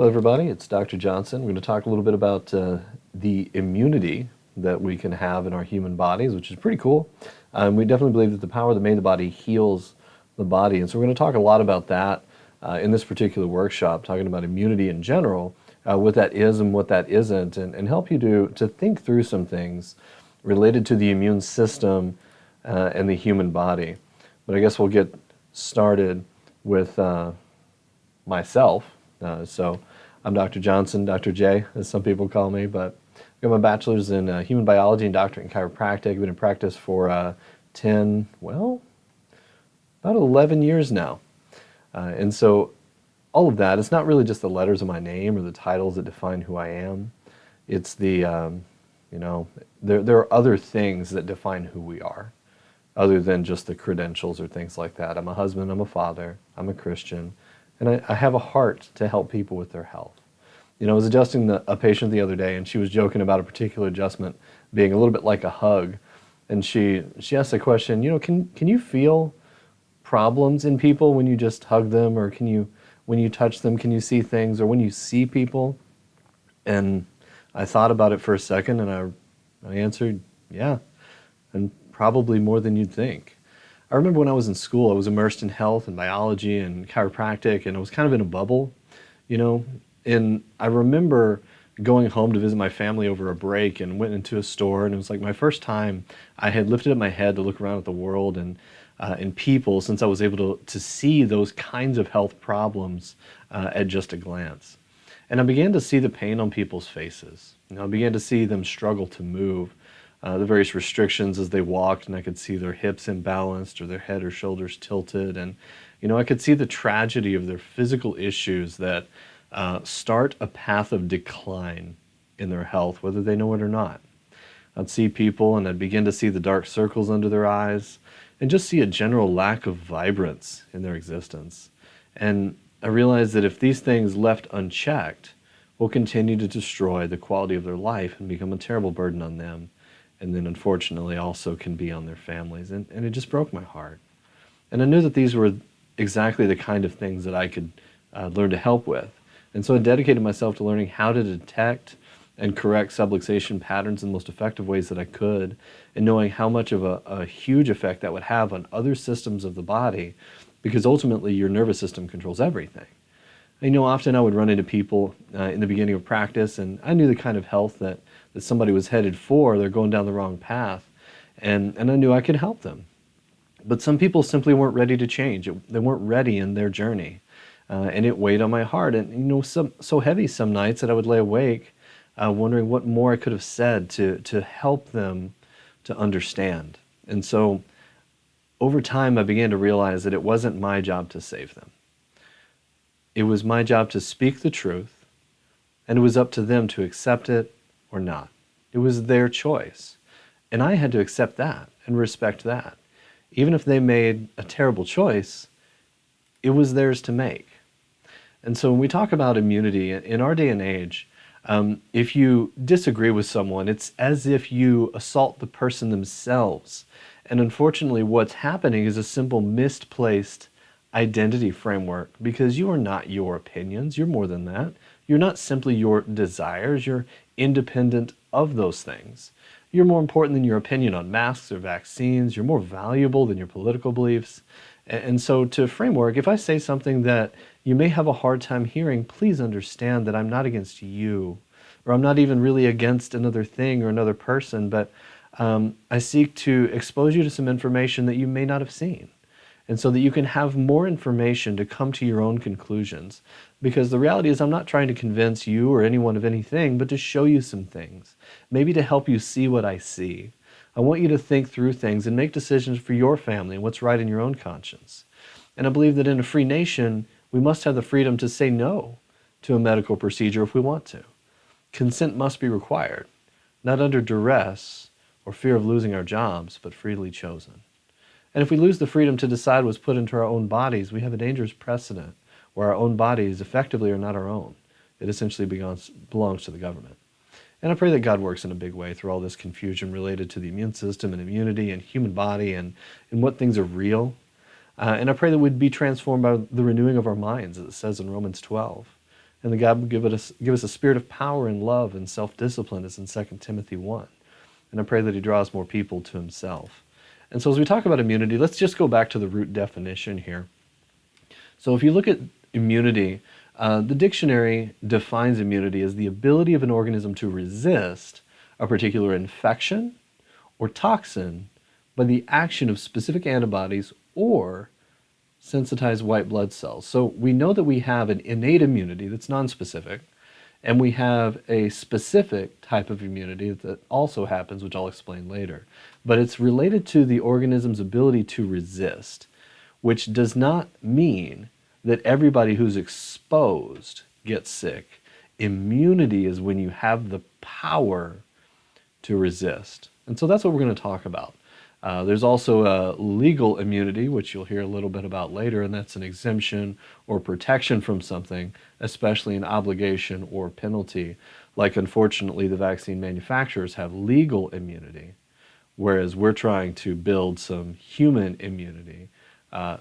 Hello everybody, it's Dr. Johnson. We're going to talk a little bit about the immunity that we can have in our human bodies, which is pretty cool. We definitely believe that the power that made the body heals the body. And so we're going to talk a lot about that in this particular workshop, talking about immunity in general, what that is and what that isn't, and help you to think through some things related to the immune system and the human body. But I guess we'll get started with myself. So I'm Dr. Johnson, Dr. J, as some people call me, but I got my bachelor's in human biology and doctorate in chiropractic. I've been in practice for about 11 years now. And so all of that, it's not really just the letters of my name or the titles that define who I am. It's the, there are other things that define who we are, other than just the credentials or things like that. I'm a husband, I'm a father, I'm a Christian, and I have a heart to help people with their health. You know, I was adjusting a patient the other day, and she was joking about a particular adjustment being a little bit like a hug. And she asked the question, can you feel problems in people when you just hug them, or when you touch them, can you see things, or when you see people? And I thought about it for a second, and I answered, yeah, and probably more than you'd think. I remember when I was in school, I was immersed in health and biology and chiropractic, and I was kind of in a bubble, and I remember going home to visit my family over a break and went into a store, and it was like my first time I had lifted up my head to look around at the world and people, since I was able to see those kinds of health problems at just a glance. And I began to see the pain on people's faces. I began to see them struggle to move. The various restrictions as they walked, and I could see their hips imbalanced or their head or shoulders tilted. And, I could see the tragedy of their physical issues that start a path of decline in their health, whether they know it or not. I'd see people and I'd begin to see the dark circles under their eyes and just see a general lack of vibrance in their existence. And I realized that if these things left unchecked will continue to destroy the quality of their life and become a terrible burden on them. And then unfortunately also can be on their families. And it just broke my heart. And I knew that these were exactly the kind of things that I could learn to help with. And so I dedicated myself to learning how to detect and correct subluxation patterns in the most effective ways that I could, and knowing how much of a huge effect that would have on other systems of the body, because ultimately your nervous system controls everything. Often I would run into people in the beginning of practice, and I knew the kind of health that somebody was headed for. They're going down the wrong path, and I knew I could help them. But some people simply weren't ready to change. They weren't ready in their journey, and it weighed on my heart. And so heavy some nights that I would lay awake, wondering what more I could have said to help them to understand. And so over time, I began to realize that it wasn't my job to save them. It was my job to speak the truth, and it was up to them to accept it or not. It was their choice. And I had to accept that and respect that. Even if they made a terrible choice, it was theirs to make. And so when we talk about immunity in our day and age, if you disagree with someone, it's as if you assault the person themselves. And unfortunately, what's happening is a simple misplaced identity framework, because you are not your opinions. You're more than that. You're not simply your desires. You're independent of those things. You're more important than your opinion on masks or vaccines. You're more valuable than your political beliefs. And so to framework, if I say something that you may have a hard time hearing, please understand that I'm not against you, or I'm not even really against another thing or another person, but I seek to expose you to some information that you may not have seen. And so that you can have more information to come to your own conclusions. Because the reality is, I'm not trying to convince you or anyone of anything, but to show you some things. Maybe to help you see what I see. I want you to think through things and make decisions for your family and what's right in your own conscience. And I believe that in a free nation, we must have the freedom to say no to a medical procedure if we want to. Consent must be required, not under duress or fear of losing our jobs, but freely chosen. And if we lose the freedom to decide what's put into our own bodies, we have a dangerous precedent where our own bodies effectively are not our own. It essentially belongs to the government. And I pray that God works in a big way through all this confusion related to the immune system and immunity and human body and what things are real. And I pray that we'd be transformed by the renewing of our minds, as it says in Romans 12. And that God will give us a spirit of power and love and self-discipline, as in 2 Timothy 1. And I pray that he draws more people to himself. And so as we talk about immunity, let's just go back to the root definition here. So if you look at immunity, the dictionary defines immunity as the ability of an organism to resist a particular infection or toxin by the action of specific antibodies or sensitized white blood cells. So we know that we have an innate immunity that's nonspecific, and we have a specific type of immunity that also happens, which I'll explain later. But it's related to the organism's ability to resist, which does not mean that everybody who's exposed gets sick. Immunity is when you have the power to resist. And so that's what we're going to talk about. There's also a legal immunity, which you'll hear a little bit about later, and that's an exemption or protection from something, especially an obligation or penalty. Like, unfortunately, the vaccine manufacturers have legal immunity, whereas we're trying to build some human immunity.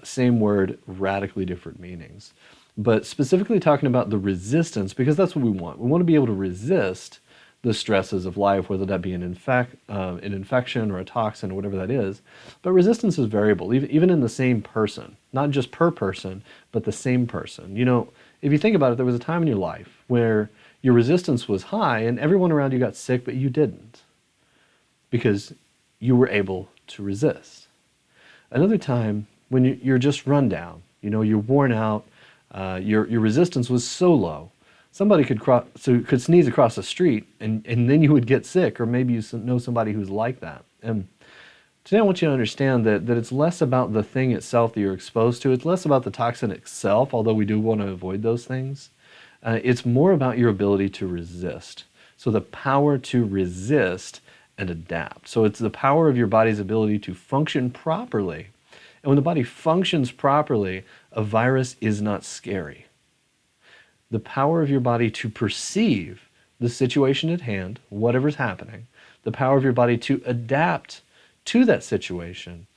Same word, radically different meanings. But specifically talking about the resistance, because that's what we want. We want to be able to resist the stresses of life, whether that be an infection or a toxin or whatever that is. But resistance is variable, even in the same person, not just per person, but the same person. You know, if you think about it, there was a time in your life where your resistance was high and everyone around you got sick, but you didn't, because you were able to resist. Another time when you're just run down, you know, you're worn out, your resistance was so low. Somebody could sneeze across the street and then you would get sick, or maybe you know somebody who's like that. And today I want you to understand that it's less about the thing itself that you're exposed to. It's less about the toxin itself, although we do want to avoid those things. It's more about your ability to resist. So the power to resist and adapt. So it's the power of your body's ability to function properly. And when the body functions properly, a virus is not scary. The power of your body to perceive the situation at hand, whatever's happening, the power of your body to adapt to that situation,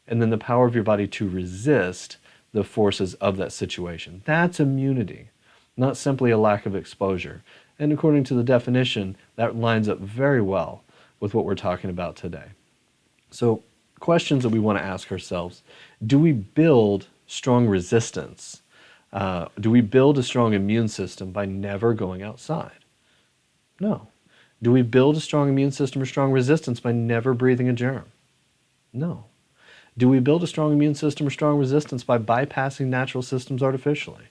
and then the power of your body to resist the forces of that situation. That's immunity, not simply a lack of exposure. And according to the definition, that lines up very well with what we're talking about today. So, questions that we want to ask ourselves: do we build strong resistance? Do we build a strong immune system by never going outside? No. Do we build a strong immune system or strong resistance by never breathing a germ? No. Do we build a strong immune system or strong resistance by bypassing natural systems artificially?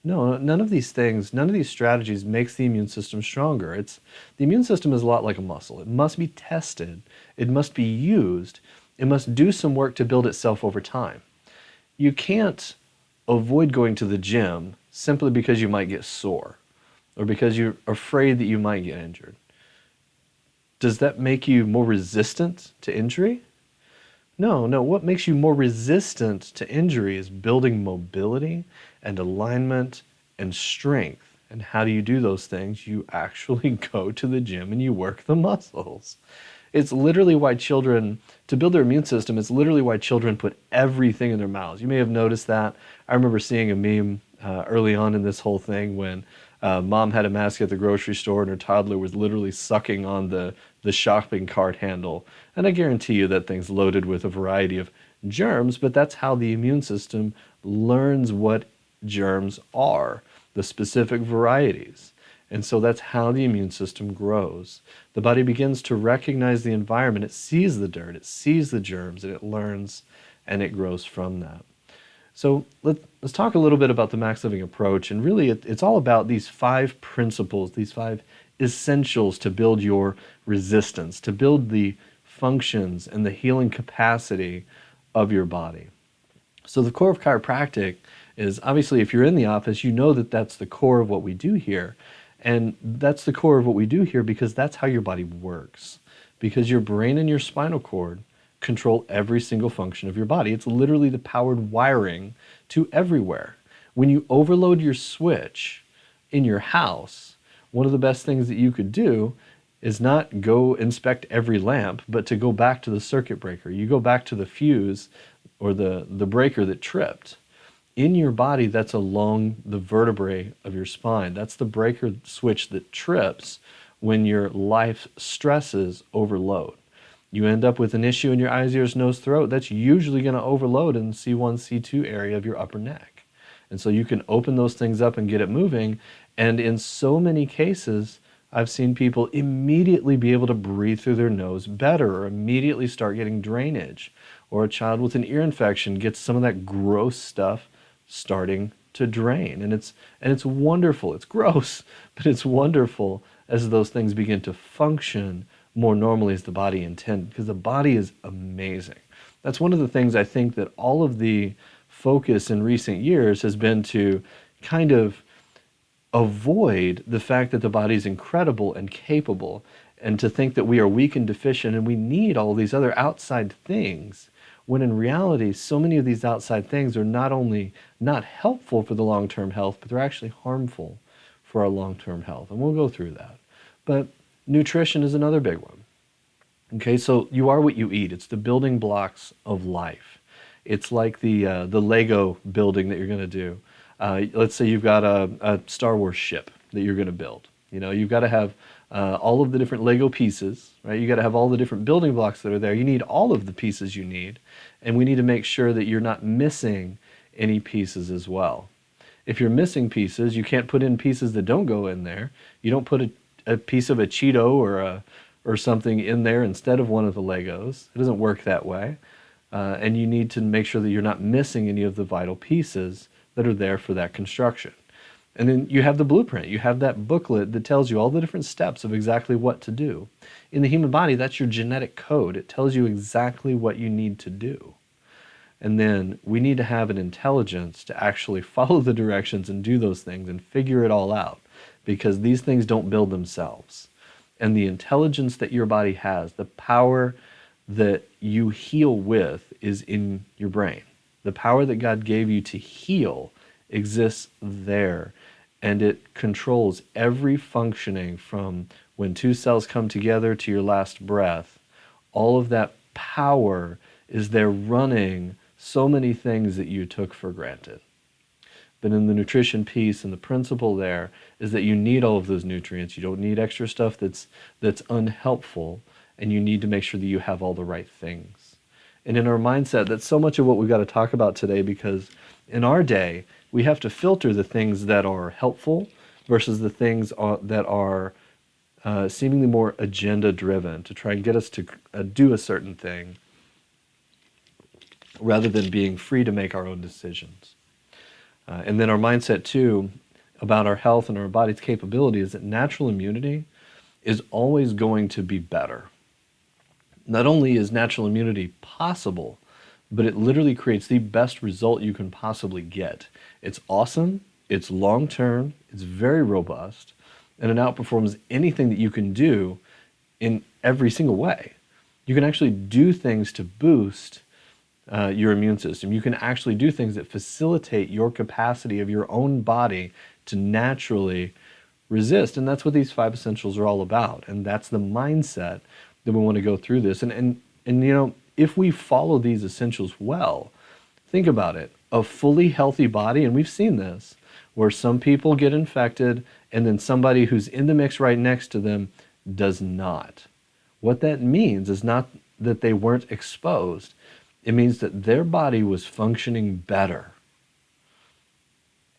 No, none of these things, none of these strategies makes the immune system stronger. The immune system is a lot like a muscle. It must be tested. It must be used. It must do some work to build itself over time. You can't avoid going to the gym simply because you might get sore or because you're afraid that you might get injured. Does that make you more resistant to injury? No. What makes you more resistant to injury is building mobility and alignment and strength. And how do you do those things? You actually go to the gym and you work the muscles. It's literally why children, to build their immune system, it's literally why children put everything in their mouths. You may have noticed that. I remember seeing a meme early on in this whole thing when mom had a mask at the grocery store and her toddler was literally sucking on the shopping cart handle. And I guarantee you that thing's loaded with a variety of germs, but that's how the immune system learns what germs are, the specific varieties. And so that's how the immune system grows. The body begins to recognize the environment. It sees the dirt, it sees the germs, and it learns, and it grows from that. So let's talk a little bit about the Max Living approach. And really, it's all about these 5 principles, these 5 essentials to build your resistance, to build the functions and the healing capacity of your body. So the core of chiropractic is, obviously, if you're in the office, you know that that's the core of what we do here. And that's the core of what we do here because that's how your body works. Because your brain and your spinal cord control every single function of your body. It's literally the powered wiring to everywhere. When you overload your switch in your house, one of the best things that you could do is not go inspect every lamp, but to go back to the circuit breaker. You go back to the fuse or the breaker that tripped. in your body that's along the vertebrae of your spine. That's the breaker switch that trips when your life stresses overload. You end up with an issue in your eyes, ears, nose, throat, that's usually going to overload in the C1, C2 area of your upper neck. And so you can open those things up and get it moving. And in so many cases, I've seen people immediately be able to breathe through their nose better, or immediately start getting drainage. Or a child with an ear infection gets some of that gross stuff starting to drain. And it's wonderful. It's gross, but it's wonderful as those things begin to function more normally as the body intended, because the body is amazing. That's one of the things I think that all of the focus in recent years has been to kind of avoid the fact that the body is incredible and capable, and to think that we are weak and deficient and we need all these other outside things, when in reality so many of these outside things are not only not helpful for the long-term health, but they're actually harmful for our long-term health. And we'll go through that. But nutrition is another big one. Okay, so you are what you eat. It's the building blocks of life. It's like the Lego building that you're going to do. Let's say you've got a Star Wars ship that you're going to build. You know, you've got to have all of the different Lego pieces, right? You got to have all the different building blocks that are there. You need all of the pieces you need, and we need to make sure that you're not missing any pieces as well. If you're missing pieces, you can't put in pieces that don't go in there. You don't put a piece of a Cheeto or something in there instead of one of the Legos. It doesn't work that way. And you need to make sure that you're not missing any of the vital pieces that are there for that construction. And then you have the blueprint. You have that booklet that tells you all the different steps of exactly what to do. In the human body, that's your genetic code. It tells you exactly what you need to do. And then we need to have an intelligence to actually follow the directions and do those things and figure it all out, because these things don't build themselves. And the intelligence that your body has, the power that you heal with, is in your brain. The power that God gave you to heal exists there, and it controls every functioning from when two cells come together to your last breath. All of that power is there running so many things that you took for granted. But in the nutrition piece, and the principle there is that you need all of those nutrients. You don't need extra stuff that's unhelpful, and you need to make sure that you have all the right things. And in our mindset, that's so much of what we've got to talk about today, because in our day, we have to filter the things that are helpful versus the things that are seemingly more agenda-driven to try and get us to do a certain thing, rather than being free to make our own decisions. And then our mindset, too, about our health and our body's capability is that natural immunity is always going to be better. Not only is natural immunity possible, but it literally creates the best result you can possibly get. It's awesome, it's long-term, it's very robust, and it outperforms anything that you can do in every single way. You can actually do things to boost your immune system. You can actually do things that facilitate your capacity of your own body to naturally resist. And that's what these 5 essentials are all about. And that's the mindset that we want to go through this. And you know, if we follow these essentials well, think about it. A fully healthy body, and we've seen this, where some people get infected and then somebody who's in the mix right next to them does not. What that means is not that they weren't exposed. It means that their body was functioning better.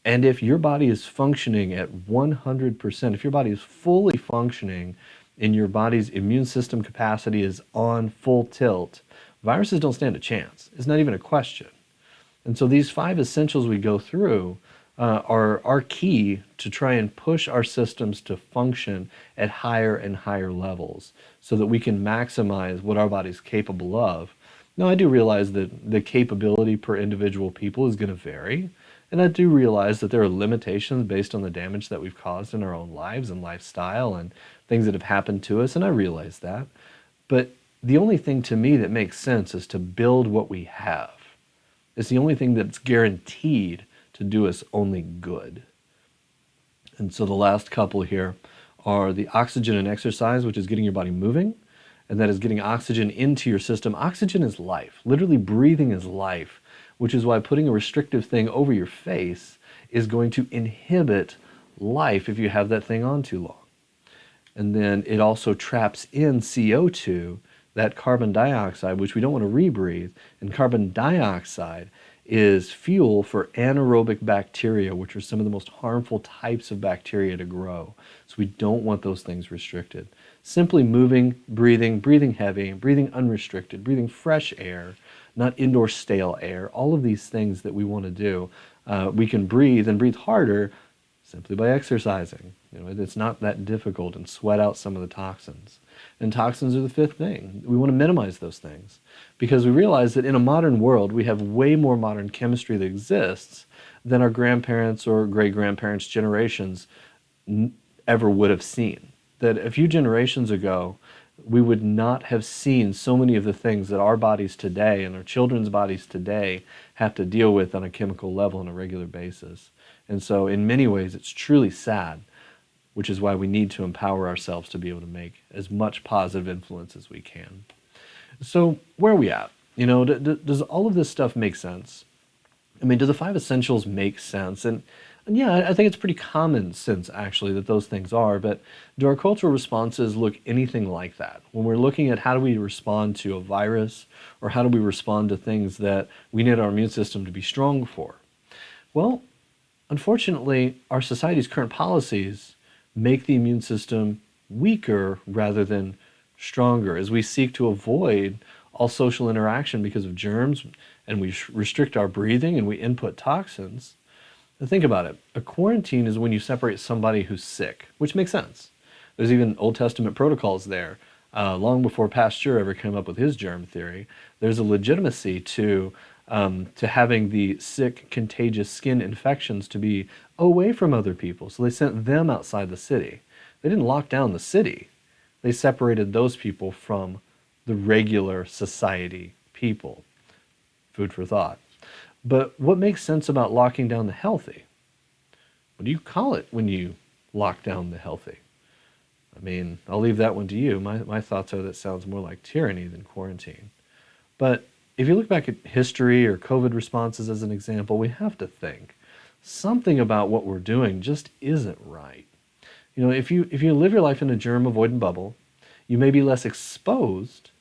And if your body is functioning at 100%, if your body is fully functioning and your body's immune system capacity is on full tilt, viruses don't stand a chance. It's not even a question. And so these 5 essentials we go through are key to try and push our systems to function at higher and higher levels so that we can maximize what our body's capable of. Now, I do realize that the capability per individual people is going to vary, and I do realize that there are limitations based on the damage that we've caused in our own lives and lifestyle and things that have happened to us, and I realize that. But the only thing to me that makes sense is to build what we have. It's the only thing that's guaranteed to do us only good. And so the last couple here are the oxygen and exercise, which is getting your body moving, and that is getting oxygen into your system. Oxygen is life. Literally breathing is life. which is why putting a restrictive thing over your face is going to inhibit life if you have that thing on too long. And then it also traps in CO2, that carbon dioxide, which we don't want to rebreathe. And carbon dioxide is fuel for anaerobic bacteria, which are some of the most harmful types of bacteria to grow. So we don't want those things restricted. Simply moving, breathing heavy, breathing unrestricted, breathing fresh air, not indoor stale air, all of these things that we want to do. We can breathe and breathe harder simply by exercising. It's not that difficult, and sweat out some of the toxins. And toxins are the fifth thing. We want to minimize those things because we realize that in a modern world, we have way more modern chemistry that exists than our grandparents or great-grandparents' generations ever would have seen. That a few generations ago, we would not have seen so many of the things that our bodies today and our children's bodies today have to deal with on a chemical level on a regular basis. And so in many ways, it's truly sad, which is why we need to empower ourselves to be able to make as much positive influence as we can. So where are we at? Does all of this stuff make sense? I mean, do the 5 essentials make sense? And yeah, I think it's pretty common sense, actually, that those things are, but do our cultural responses look anything like that? When we're looking at how do we respond to a virus, or how do we respond to things that we need our immune system to be strong for? Well, unfortunately, our society's current policies make the immune system weaker rather than stronger as we seek to avoid all social interaction because of germs, and we restrict our breathing and we input toxins. And think about it. A quarantine is when you separate somebody who's sick, which makes sense. There's even Old Testament protocols there. Long before Pasteur ever came up with his germ theory, there's a legitimacy to having the sick, contagious skin infections to be away from other people. So they sent them outside the city. They didn't lock down the city. They separated those people from the regular society people. Food for thought. But what makes sense about locking down the healthy? What do you call it when you lock down the healthy? I mean, I'll leave that one to you. My thoughts are that sounds more like tyranny than quarantine. But if you look back at history or COVID responses as an example, we have to think something about what we're doing just isn't right. If you live your life in a germ-avoidant bubble, you may be less exposed,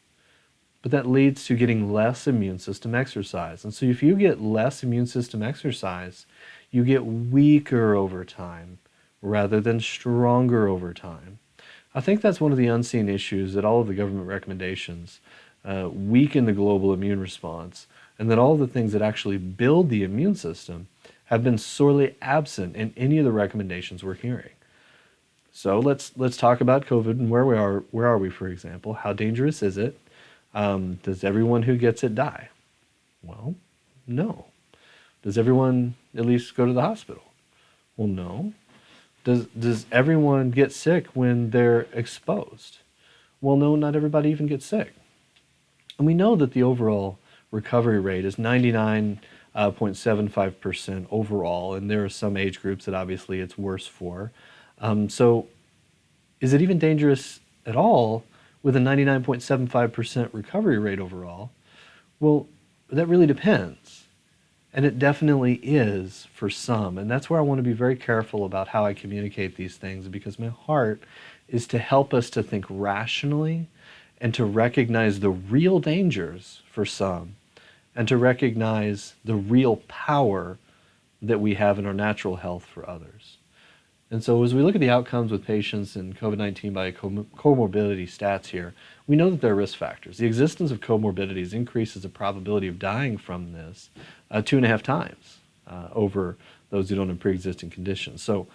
but that leads to getting less immune system exercise. And so if you get less immune system exercise, you get weaker over time rather than stronger over time. I think that's one of the unseen issues that all of the government recommendations weaken the global immune response, and that all of the things that actually build the immune system have been sorely absent in any of the recommendations we're hearing. So let's talk about COVID and where we are. Where are we, for example? How dangerous is it? Does everyone who gets it die? Well, no. Does everyone at least go to the hospital? Well, no. Does everyone get sick when they're exposed? Well, no, not everybody even gets sick. And we know that the overall recovery rate is 99.75% overall, and there are some age groups that obviously it's worse for. So is it even dangerous at all with a 99.75% recovery rate overall? Well, that really depends. And it definitely is for some. And that's where I want to be very careful about how I communicate these things, because my heart is to help us to think rationally and to recognize the real dangers for some, and to recognize the real power that we have in our natural health for others. And so as we look at the outcomes with patients in COVID-19 by comorbidity stats here, we know that there are risk factors. The existence of comorbidities increases the probability of dying from this 2.5 times over those who don't have pre-existing conditions. So,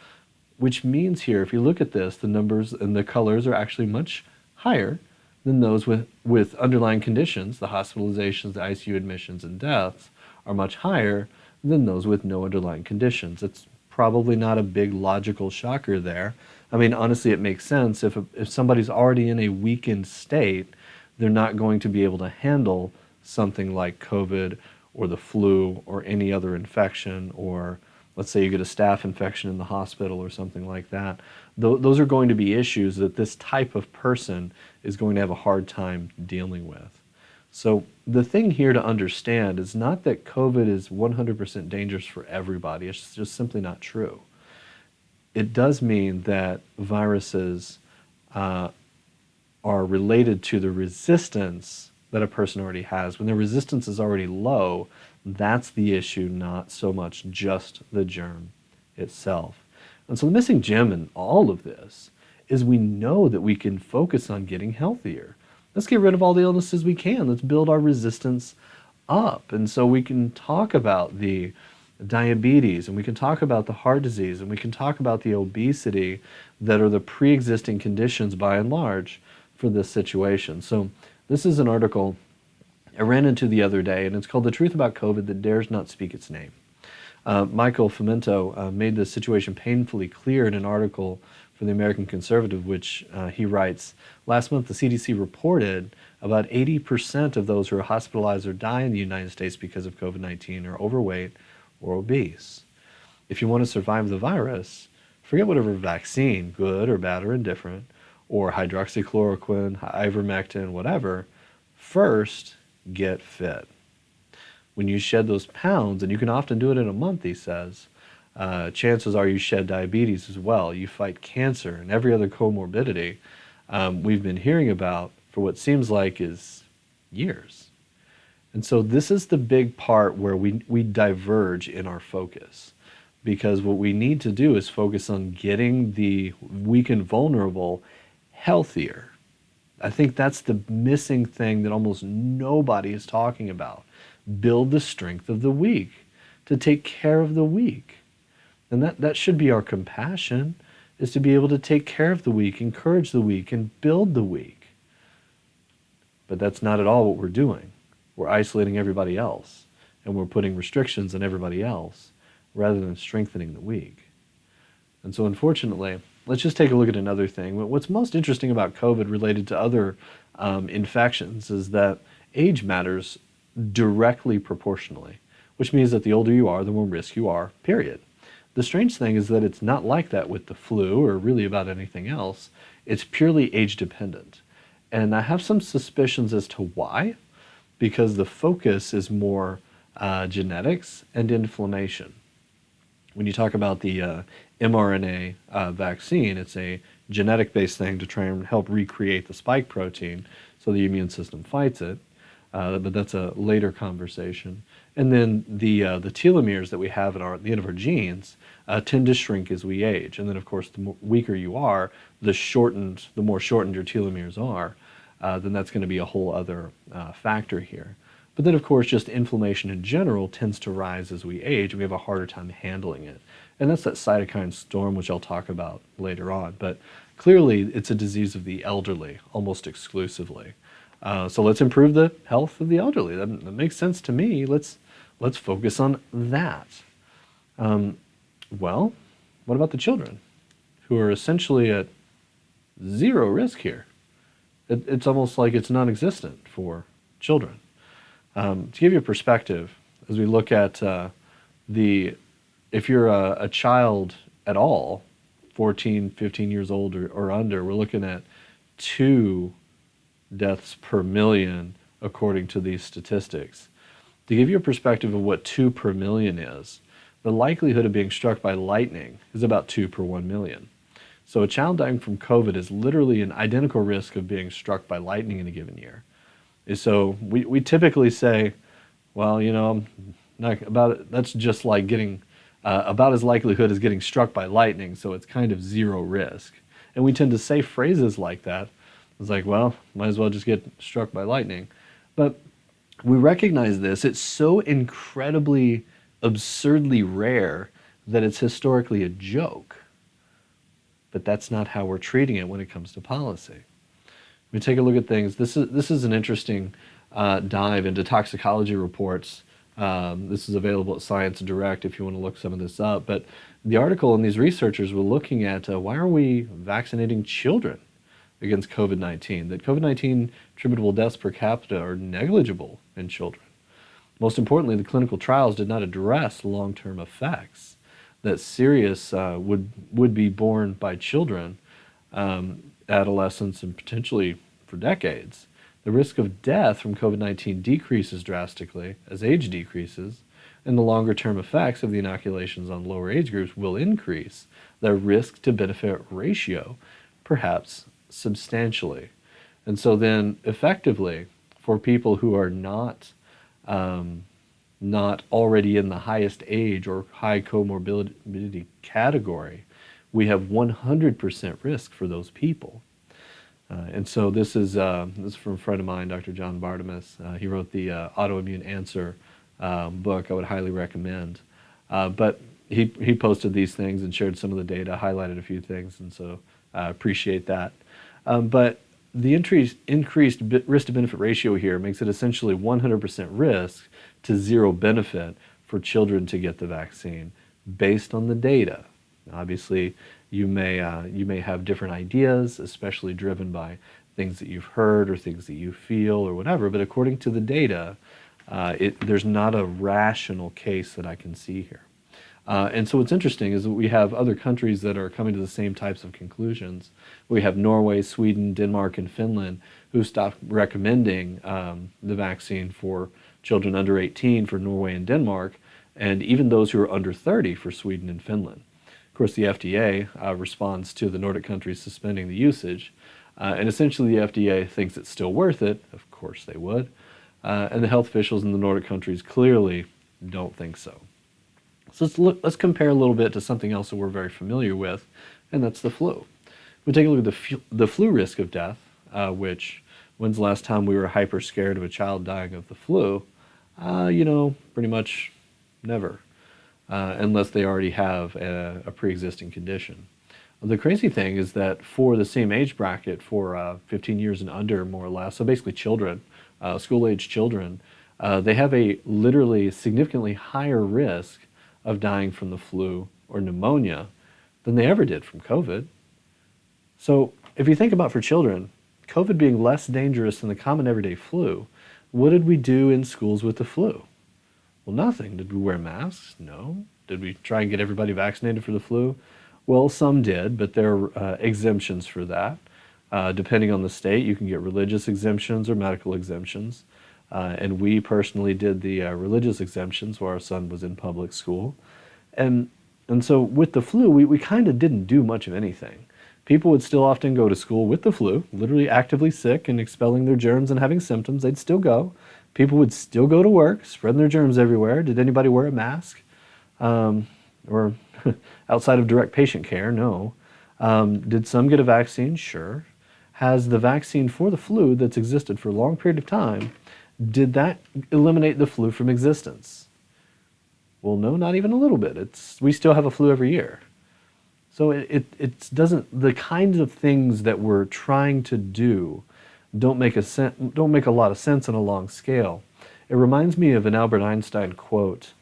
which means here, if you look at this, the numbers and the colors are actually much higher than those with underlying conditions. The hospitalizations, the ICU admissions, and deaths are much higher than those with no underlying conditions. It's probably not a big logical shocker there. I mean, honestly, it makes sense. If somebody's already in a weakened state, they're not going to be able to handle something like COVID or the flu or any other infection, or let's say you get a staph infection in the hospital or something like that. Those are going to be issues that this type of person is going to have a hard time dealing with. So the thing here to understand is not that COVID is 100% dangerous for everybody. It's just simply not true. It does mean that viruses are related to the resistance that a person already has. When the resistance is already low, that's the issue, not so much just the germ itself. And so the missing gem in all of this is we know that we can focus on getting healthier. Let's get rid of all the illnesses we can. Let's build our resistance up. And so we can talk about the diabetes, and we can talk about the heart disease, and we can talk about the obesity that are the pre-existing conditions by and large for this situation. So this is an article I ran into the other day, and it's called "The Truth About COVID That Dares Not Speak Its Name." Michael Fomento made the situation painfully clear in an article for the American Conservative, which he writes, last month the CDC reported about 80% of those who are hospitalized or die in the United States because of COVID-19 are overweight or obese. If you want to survive the virus, forget whatever vaccine, good or bad or indifferent, or hydroxychloroquine, ivermectin, whatever, first get fit. When you shed those pounds, and you can often do it in a month, he says, chances are you shed diabetes as well. You fight cancer and every other comorbidity we've been hearing about for what seems like is years. And so this is the big part where we diverge in our focus, because what we need to do is focus on getting the weak and vulnerable healthier. I think that's the missing thing that almost nobody is talking about. Build the strength of the weak, to take care of the weak. And that should be our compassion, is to be able to take care of the weak, encourage the weak, and build the weak. But that's not at all what we're doing. We're isolating everybody else, and we're putting restrictions on everybody else rather than strengthening the weak. And so unfortunately, let's just take a look at another thing. What's most interesting about COVID related to other infections is that age matters directly proportionally, which means that the older you are, the more risk you are, period. The strange thing is that it's not like that with the flu or really about anything else. It's purely age dependent. And I have some suspicions as to why, because the focus is more genetics and inflammation. When you talk about the mRNA vaccine, it's a genetic-based thing to try and help recreate the spike protein so the immune system fights it. But that's a later conversation. And then the telomeres that we have at the end of our genes tend to shrink as we age. And then, of course, the weaker you are, the more shortened your telomeres are, then that's going to be a whole other factor here. But then, of course, just inflammation in general tends to rise as we age, and we have a harder time handling it. And that's that cytokine storm, which I'll talk about later on. But clearly, it's a disease of the elderly, almost exclusively. So let's improve the health of the elderly. That makes sense to me. Let's focus on that. Well, what about the children who are essentially at zero risk here? It's almost like it's non-existent for children. To give you a perspective, as we look at if you're a child at all, 14, 15 years old or under, we're looking at 2 deaths per million according to these statistics. To give you a perspective of what 2 per million is, the likelihood of being struck by lightning is about 2 per 1 million. So a child dying from COVID is literally an identical risk of being struck by lightning in a given year. So we typically say, well, you know, that's just like getting about as likelihood as getting struck by lightning, so it's kind of zero risk. And we tend to say phrases like that. It's like, well, might as well just get struck by lightning. But we recognize this. It's so incredibly, absurdly rare that it's historically a joke. But that's not how we're treating it when it comes to policy. We take a look at things. This is an interesting dive into toxicology reports. This is available at Science Direct if you want to look some of this up. But the article and these researchers were looking at why are we vaccinating children against COVID-19? That COVID-19 attributable deaths per capita are negligible in children. Most importantly, the clinical trials did not address long-term effects that serious would be borne by children, adolescents, and potentially for decades. The risk of death from COVID-19 decreases drastically as age decreases, and the longer-term effects of the inoculations on lower age groups will increase the risk to benefit ratio, perhaps substantially. And so then effectively, for people who are not already in the highest age or high comorbidity category, we have 100% risk for those people. And so this is from a friend of mine, Dr. John Bartimus. He wrote the Autoimmune Answer book I would highly recommend. But he posted these things and shared some of the data, highlighted a few things, and so I appreciate that. But the increased risk to benefit ratio here makes it essentially 100% risk to zero benefit for children to get the vaccine based on the data. Obviously, you may have different ideas, especially driven by things that you've heard or things that you feel or whatever, but according to the data, there's not a rational case that I can see here. And so what's interesting is that we have other countries that are coming to the same types of conclusions. We have Norway, Sweden, Denmark, and Finland who stopped recommending the vaccine for children under 18 for Norway and Denmark, and even those who are under 30 for Sweden and Finland. Of course, the FDA responds to the Nordic countries suspending the usage, and essentially the FDA thinks it's still worth it. Of course they would. And the health officials in the Nordic countries clearly don't think so. So let's compare a little bit to something else that we're very familiar with, and that's the flu. We take a look at the flu risk of death, which, when's the last time we were hyper scared of a child dying of the flu? Pretty much never, unless they already have a pre-existing condition. The crazy thing is that for the same age bracket, for 15 years and under, more or less, so basically children, school-age children, they have a literally significantly higher risk of dying from the flu or pneumonia than they ever did from COVID. So if you think about for children, COVID being less dangerous than the common everyday flu, what did we do in schools with the flu? Well, nothing. Did we wear masks? No. Did we try and get everybody vaccinated for the flu? Well, some did, but there are exemptions for that. Depending on the state, you can get religious exemptions or medical exemptions. And we personally did the religious exemptions while our son was in public school. And so with the flu, we kind of didn't do much of anything. People would still often go to school with the flu, literally actively sick and expelling their germs and having symptoms. They'd still go. People would still go to work, spreading their germs everywhere. Did anybody wear a mask? Or outside of direct patient care? No. Did some get a vaccine? Sure. Has the vaccine for the flu that's existed for a long period of time, did that eliminate the flu from existence? Well, no, not even a little bit. We still have a flu every year. So it doesn't, the kinds of things that we're trying to do don't make a lot of sense on a long scale. It reminds me of an Albert Einstein quote.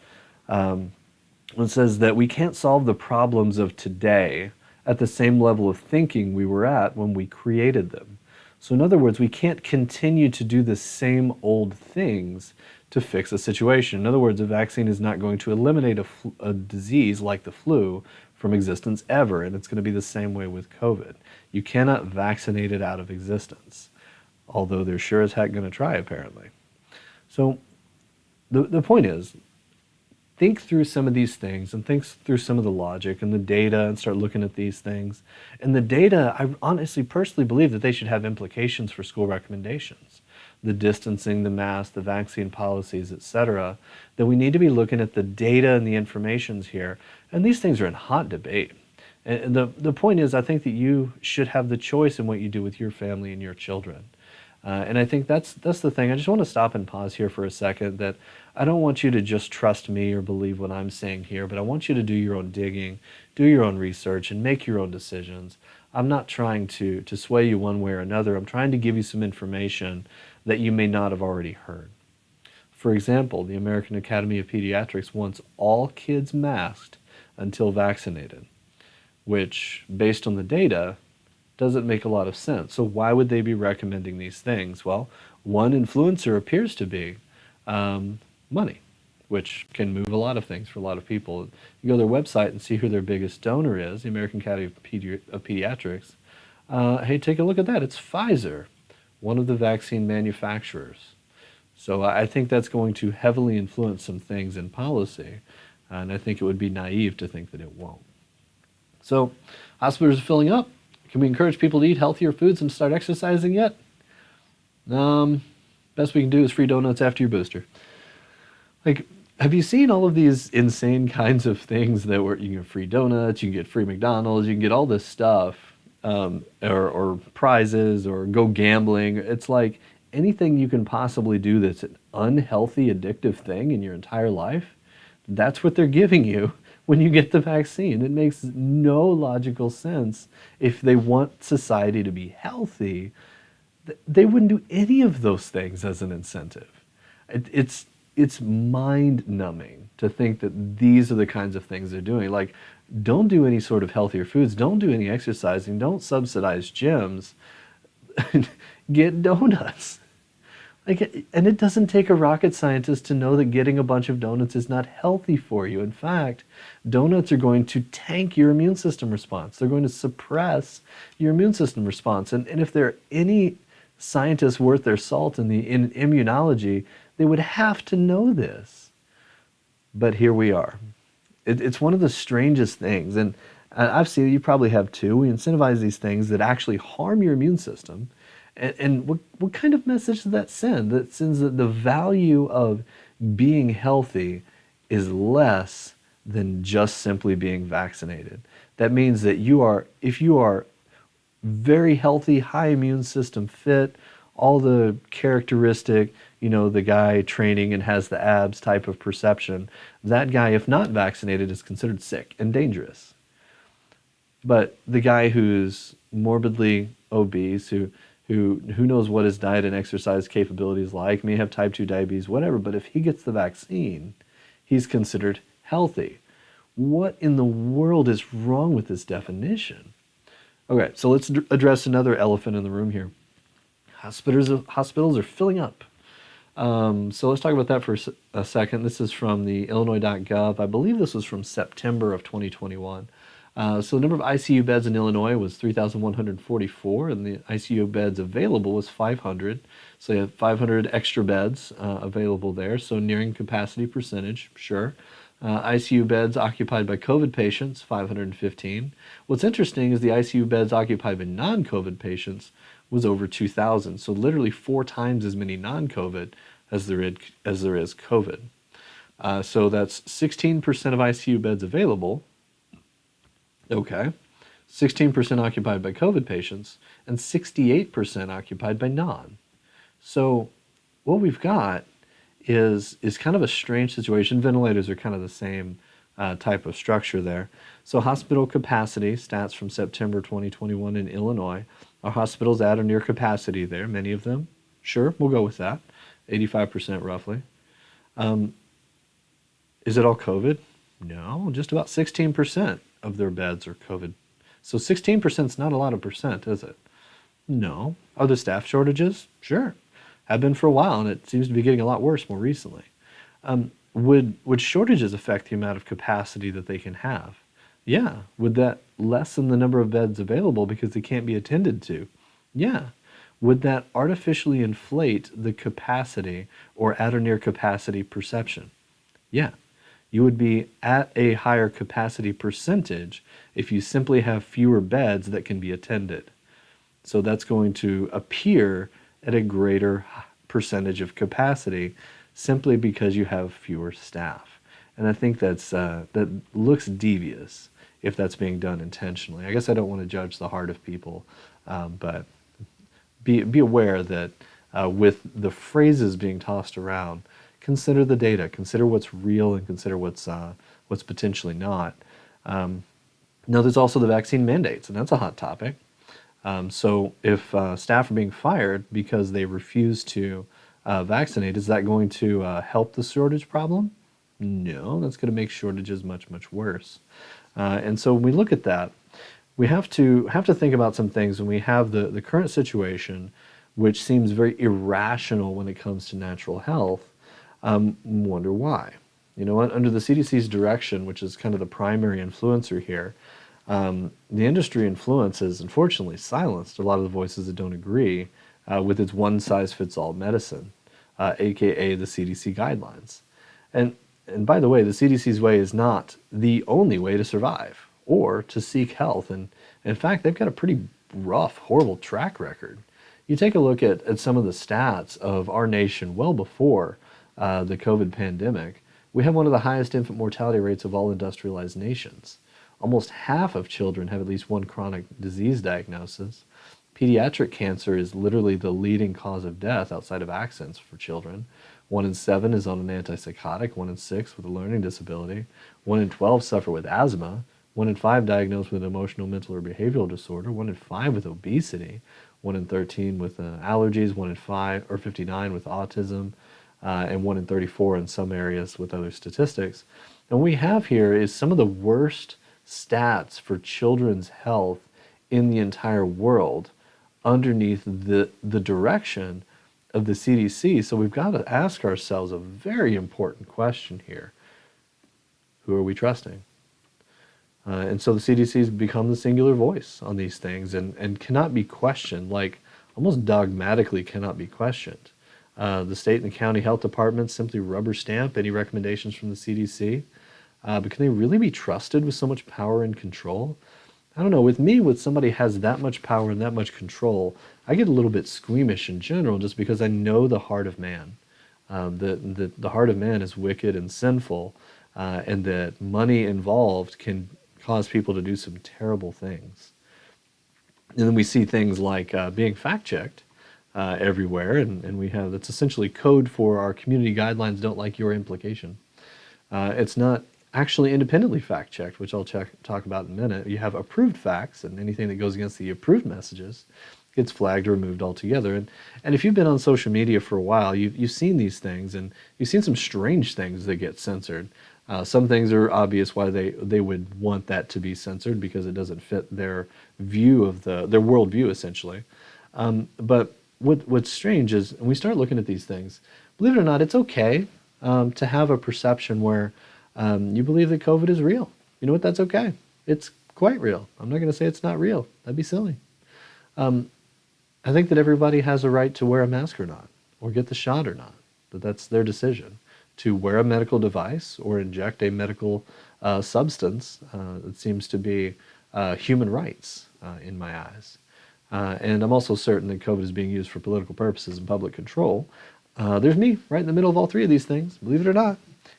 It says that we can't solve the problems of today at the same level of thinking we were at when we created them. So in other words, we can't continue to do the same old things to fix a situation. In other words, a vaccine is not going to eliminate a disease like the flu from existence ever, and it's going to be the same way with COVID. You cannot vaccinate it out of existence, although they're sure as heck going to try, apparently. So the point is, think through some of these things and think through some of the logic and the data and start looking at these things. And the data, I honestly, personally believe that they should have implications for school recommendations. The distancing, the mask, the vaccine policies, etc. That we need to be looking at the data and the informations here. And these things are in hot debate. And the point is, I think that you should have the choice in what you do with your family and your children. And I think that's the thing. I just want to stop and pause here for a second, that I don't want you to just trust me or believe what I'm saying here, but I want you to do your own digging, do your own research, and make your own decisions. I'm not trying to sway you one way or another. I'm trying to give you some information that you may not have already heard. For example, the American Academy of Pediatrics wants all kids masked until vaccinated, which, based on the data, doesn't make a lot of sense. So why would they be recommending these things? Well, one influencer appears to be money, which can move a lot of things for a lot of people. You go to their website and see who their biggest donor is, the American Academy of Pediatrics. Hey, take a look at that. It's Pfizer. one of the vaccine manufacturers. So I think that's going to heavily influence some things in policy, and I think it would be naive to think that it won't. So hospitals are filling up. Can we encourage people to eat healthier foods and start exercising yet? Best we can do is free donuts after your booster. Like, have you seen all of these insane kinds of things that were, you can get free donuts, you can get free McDonald's, you can get all this stuff, or prizes, or go gambling. It's like anything you can possibly do that's an unhealthy, addictive thing in your entire life, that's what they're giving you when you get the vaccine. It makes no logical sense. If they want society to be healthy, they wouldn't do any of those things as an incentive. It's mind numbing to think that these are the kinds of things they're doing. Like, don't do any sort of healthier foods, don't do any exercising, don't subsidize gyms, get donuts. Like, and it doesn't take a rocket scientist to know that getting a bunch of donuts is not healthy for you. In fact, donuts are going to tank your immune system response. They're going to suppress your immune system response. And if there are any scientists worth their salt in immunology, they would have to know this. But here we are. It's one of the strangest things. And I've seen it, you probably have too. We incentivize these things that actually harm your immune system. And what kind of message does that send? That sends that the value of being healthy is less than just simply being vaccinated. That means that if you are very healthy, high immune system fit, all the characteristic, the guy training and has the abs type of perception, that guy, if not vaccinated, is considered sick and dangerous. But the guy who's morbidly obese, who knows what his diet and exercise capability is like, may have type 2 diabetes, whatever, but if he gets the vaccine, he's considered healthy. What in the world is wrong with this definition? Okay, so let's address another elephant in the room here. Hospitals are filling up. So let's talk about that for a second. This is from the Illinois.gov. I believe this was from September of 2021. So the number of ICU beds in Illinois was 3,144, and the ICU beds available was 500. So you have 500 extra beds available there, so nearing capacity percentage, sure. ICU beds occupied by COVID patients, 515. What's interesting is the ICU beds occupied by non-COVID patients was over 2,000, so literally 4 times as many non-COVID as there is COVID. So that's 16% of ICU beds available. Okay, 16% occupied by COVID patients and 68% occupied by non. So what we've got is kind of a strange situation. Ventilators are kind of the same type of structure there. So hospital capacity, stats from September 2021 in Illinois. Our hospitals at or near capacity there, many of them. Sure, we'll go with that, 85% roughly. Is it all COVID? No, just about 16% of their beds are COVID. So 16% is not a lot of percent, is it? No. Are there staff shortages? Sure. Have been for a while, and it seems to be getting a lot worse more recently. Would shortages affect the amount of capacity that they can have? Yeah. Would that lessen the number of beds available because they can't be attended to? Yeah. Would that artificially inflate the capacity or at or near capacity perception? Yeah. You would be at a higher capacity percentage if you simply have fewer beds that can be attended. So that's going to appear at a greater percentage of capacity simply because you have fewer staff. And I think that looks devious if that's being done intentionally. I guess I don't want to judge the heart of people, but be aware that with the phrases being tossed around, consider the data, consider what's real, and consider what's potentially not. Now, there's also the vaccine mandates, and that's a hot topic. So if staff are being fired because they refuse to vaccinate, is that going to help the shortage problem? No, that's going to make shortages much, much worse. And so when we look at that, we have to think about some things when we have the current situation, which seems very irrational when it comes to natural health. Wonder why. You know what? Under the CDC's direction, which is kind of the primary influencer here, the industry influence has unfortunately silenced a lot of the voices that don't agree with its one-size-fits-all medicine, aka the CDC guidelines. And, and by the way, the CDC's way is not the only way to survive or to seek health. And in fact, they've got a pretty rough, horrible track record. You take a look at some of the stats of our nation well before the COVID pandemic, we have one of the highest infant mortality rates of all industrialized nations. Almost half of children have at least one chronic disease diagnosis. Pediatric cancer is literally the leading cause of death outside of accidents for children. 1 in 7 is on an antipsychotic, 1 in 6 with a learning disability, 1 in 12 suffer with asthma, 1 in 5 diagnosed with an emotional, mental, or behavioral disorder, 1 in 5 with obesity, 1 in 13 with allergies, 1 in 5 or 59 with autism, and 1 in 34 in some areas with other statistics. And what we have here is some of the worst stats for children's health in the entire world underneath the direction of the CDC. So we've got to ask ourselves a very important question here. Who are we trusting? And so the CDC has become the singular voice on these things and cannot be questioned, like almost dogmatically cannot be questioned. The state and the county health departments simply rubber stamp any recommendations from the CDC. But can they really be trusted with so much power and control? I don't know. With me, with somebody has that much power and that much control, I get a little bit squeamish in general just because I know the heart of man. The heart of man is wicked and sinful, and that money involved can cause people to do some terrible things. And then we see things like being fact-checked everywhere, and we have, that's essentially code for our community guidelines don't like your implication. It's not actually independently fact-checked, which I'll talk about in a minute. You have approved facts, and anything that goes against the approved messages gets flagged or removed altogether. And if you've been on social media for a while, you've seen these things, and you've seen some strange things that get censored. Some things are obvious why they would want that to be censored because it doesn't fit their view of their worldview, essentially. But what's strange is, when we start looking at these things, believe it or not, it's okay to have a perception where you believe that COVID is real. You know what? That's okay. It's quite real. I'm not going to say it's not real. That'd be silly. I think that everybody has a right to wear a mask or not, or get the shot or not. But that's their decision. To wear a medical device or inject a medical substance, it seems to be human rights in my eyes. And I'm also certain that COVID is being used for political purposes and public control. There's me right in the middle of all three of these things, believe it or not.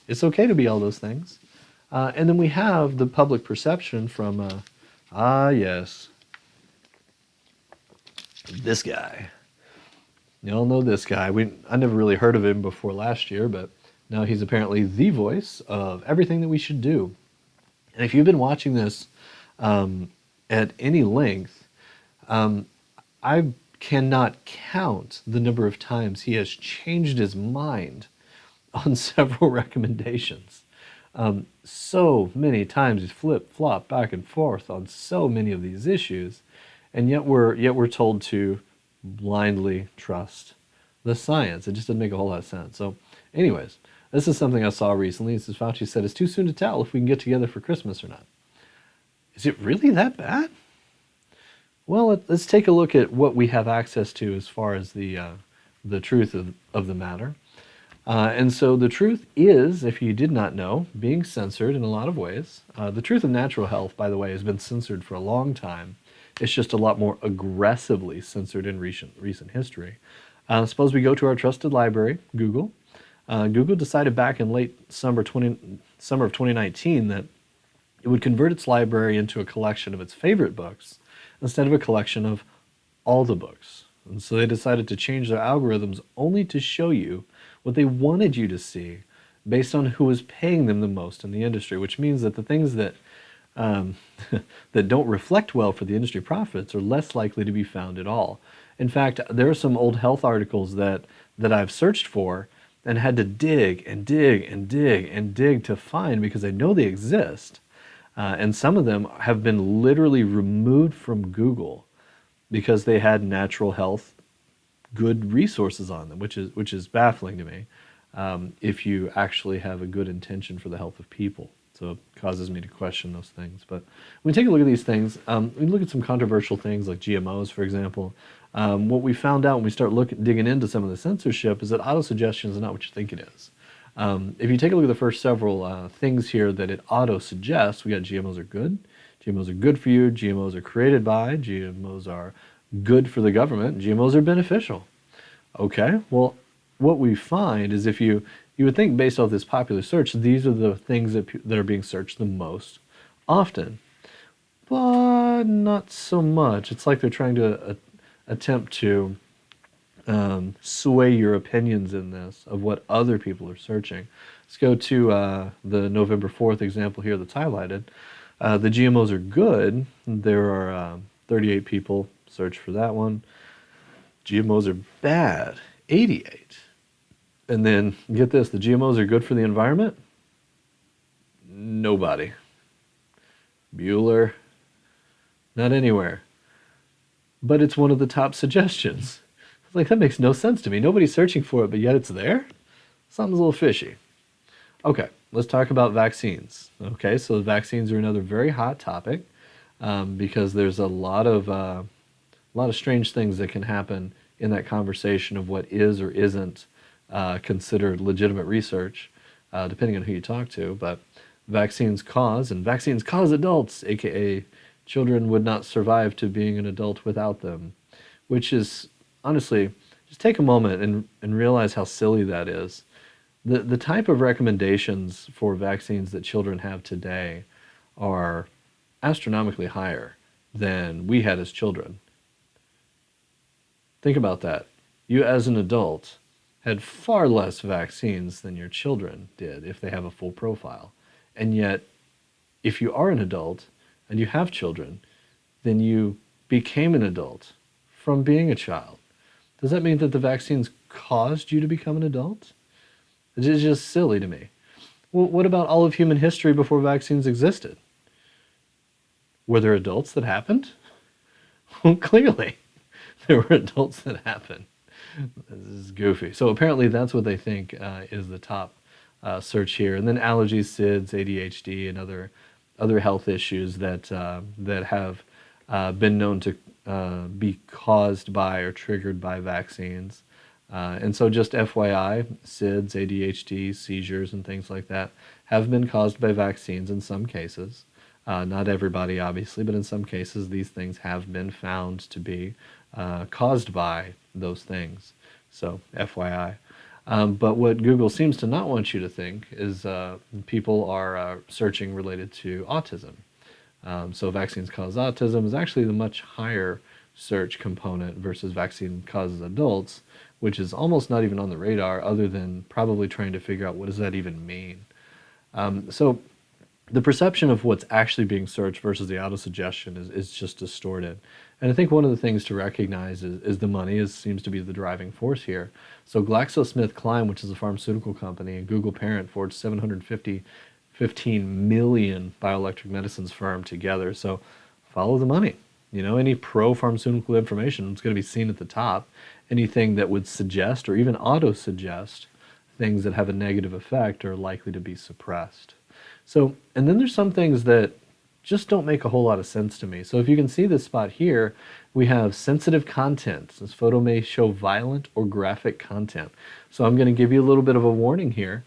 It's okay to be all those things. And then we have the public perception from, yes, this guy. You all know this guy. I never really heard of him before last year, but now he's apparently the voice of everything that we should do. And if you've been watching this at any length, I cannot count the number of times he has changed his mind on several recommendations. So many times he's flip-flop back and forth on so many of these issues, and yet we're told to blindly trust the science. It just doesn't make a whole lot of sense. So anyways, this is something I saw recently. This is Fauci said, it's too soon to tell if we can get together for Christmas or not. Is it really that bad? Well, let's take a look at what we have access to as far as the truth of the matter. And so the truth is, if you did not know, being censored in a lot of ways. The truth of natural health, by the way, has been censored for a long time. It's just a lot more aggressively censored in recent history. Suppose we go to our trusted library, Google. Google decided back in late summer of 2019 that it would convert its library into a collection of its favorite books instead of a collection of all the books. And so they decided to change their algorithms only to show you what they wanted you to see based on who was paying them the most in the industry, which means that the things that that don't reflect well for the industry profits are less likely to be found at all. In fact, there are some old health articles that I've searched for and had to dig and dig and dig and dig to find because I know they exist. And some of them have been literally removed from Google because they had natural health good resources on them, which is baffling to me if you actually have a good intention for the health of people. So it causes me to question those things. But when we take a look at these things, we look at some controversial things like GMOs, for example. What we found out when we start digging into some of the censorship is that autosuggestion is not what you think it is. If you take a look at the first several things here that it auto-suggests, we got GMOs are good. GMOs are good for you. GMOs are created by. GMOs are good for the government. GMOs are beneficial. Okay, well, what we find is if you would think based off this popular search, these are the things that are being searched the most often, but not so much. It's like they're trying to attempt to sway your opinions in this of what other people are searching. Let's go to the November 4th example here that's highlighted. The GMOs are good. There are 38 people searched for that one. GMOs are bad, 88. And then get this, the GMOs are good for the environment? Nobody. Bueller, not anywhere. But it's one of the top suggestions. It's like, that makes no sense to me. Nobody's searching for it, but yet it's there? Something's a little fishy. Okay, let's talk about vaccines. Okay, so vaccines are another very hot topic because there's a lot of strange things that can happen in that conversation of what is or isn't considered legitimate research, depending on who you talk to. But vaccines cause adults, aka children would not survive to being an adult without them, which is honestly, just take a moment and realize how silly that is. The type of recommendations for vaccines that children have today are astronomically higher than we had as children. Think about that. You as an adult had far less vaccines than your children did if they have a full profile. And yet, if you are an adult and you have children, then you became an adult from being a child. Does that mean that the vaccines caused you to become an adult? It's just silly to me. Well, what about all of human history before vaccines existed? Were there adults that happened? Well, clearly, there were adults that happened. This is goofy. So apparently that's what they think is the top search here. And then allergies, SIDS, ADHD, and other health issues that have been known to be caused by or triggered by vaccines. And so just FYI, SIDS, ADHD, seizures, and things like that have been caused by vaccines in some cases. Not everybody, obviously, but in some cases, these things have been found to be caused by those things. So, FYI. But what Google seems to not want you to think is people are searching related to autism. So vaccines cause autism is actually the much higher search component versus vaccine causes adults, which is almost not even on the radar other than probably trying to figure out what does that even mean. So the perception of what's actually being searched versus the autosuggestion is just distorted. And I think one of the things to recognize is the money seems to be the driving force here. So GlaxoSmithKline, which is a pharmaceutical company, and Google parent forged 715 million bioelectric medicines firm together. So follow the money. You know, any pro-pharmaceutical information is going to be seen at the top. Anything that would suggest or even auto-suggest things that have a negative effect are likely to be suppressed. So, and then there's some things that just don't make a whole lot of sense to me. So if you can see this spot here, we have sensitive content. This photo may show violent or graphic content. So I'm going to give you a little bit of a warning here.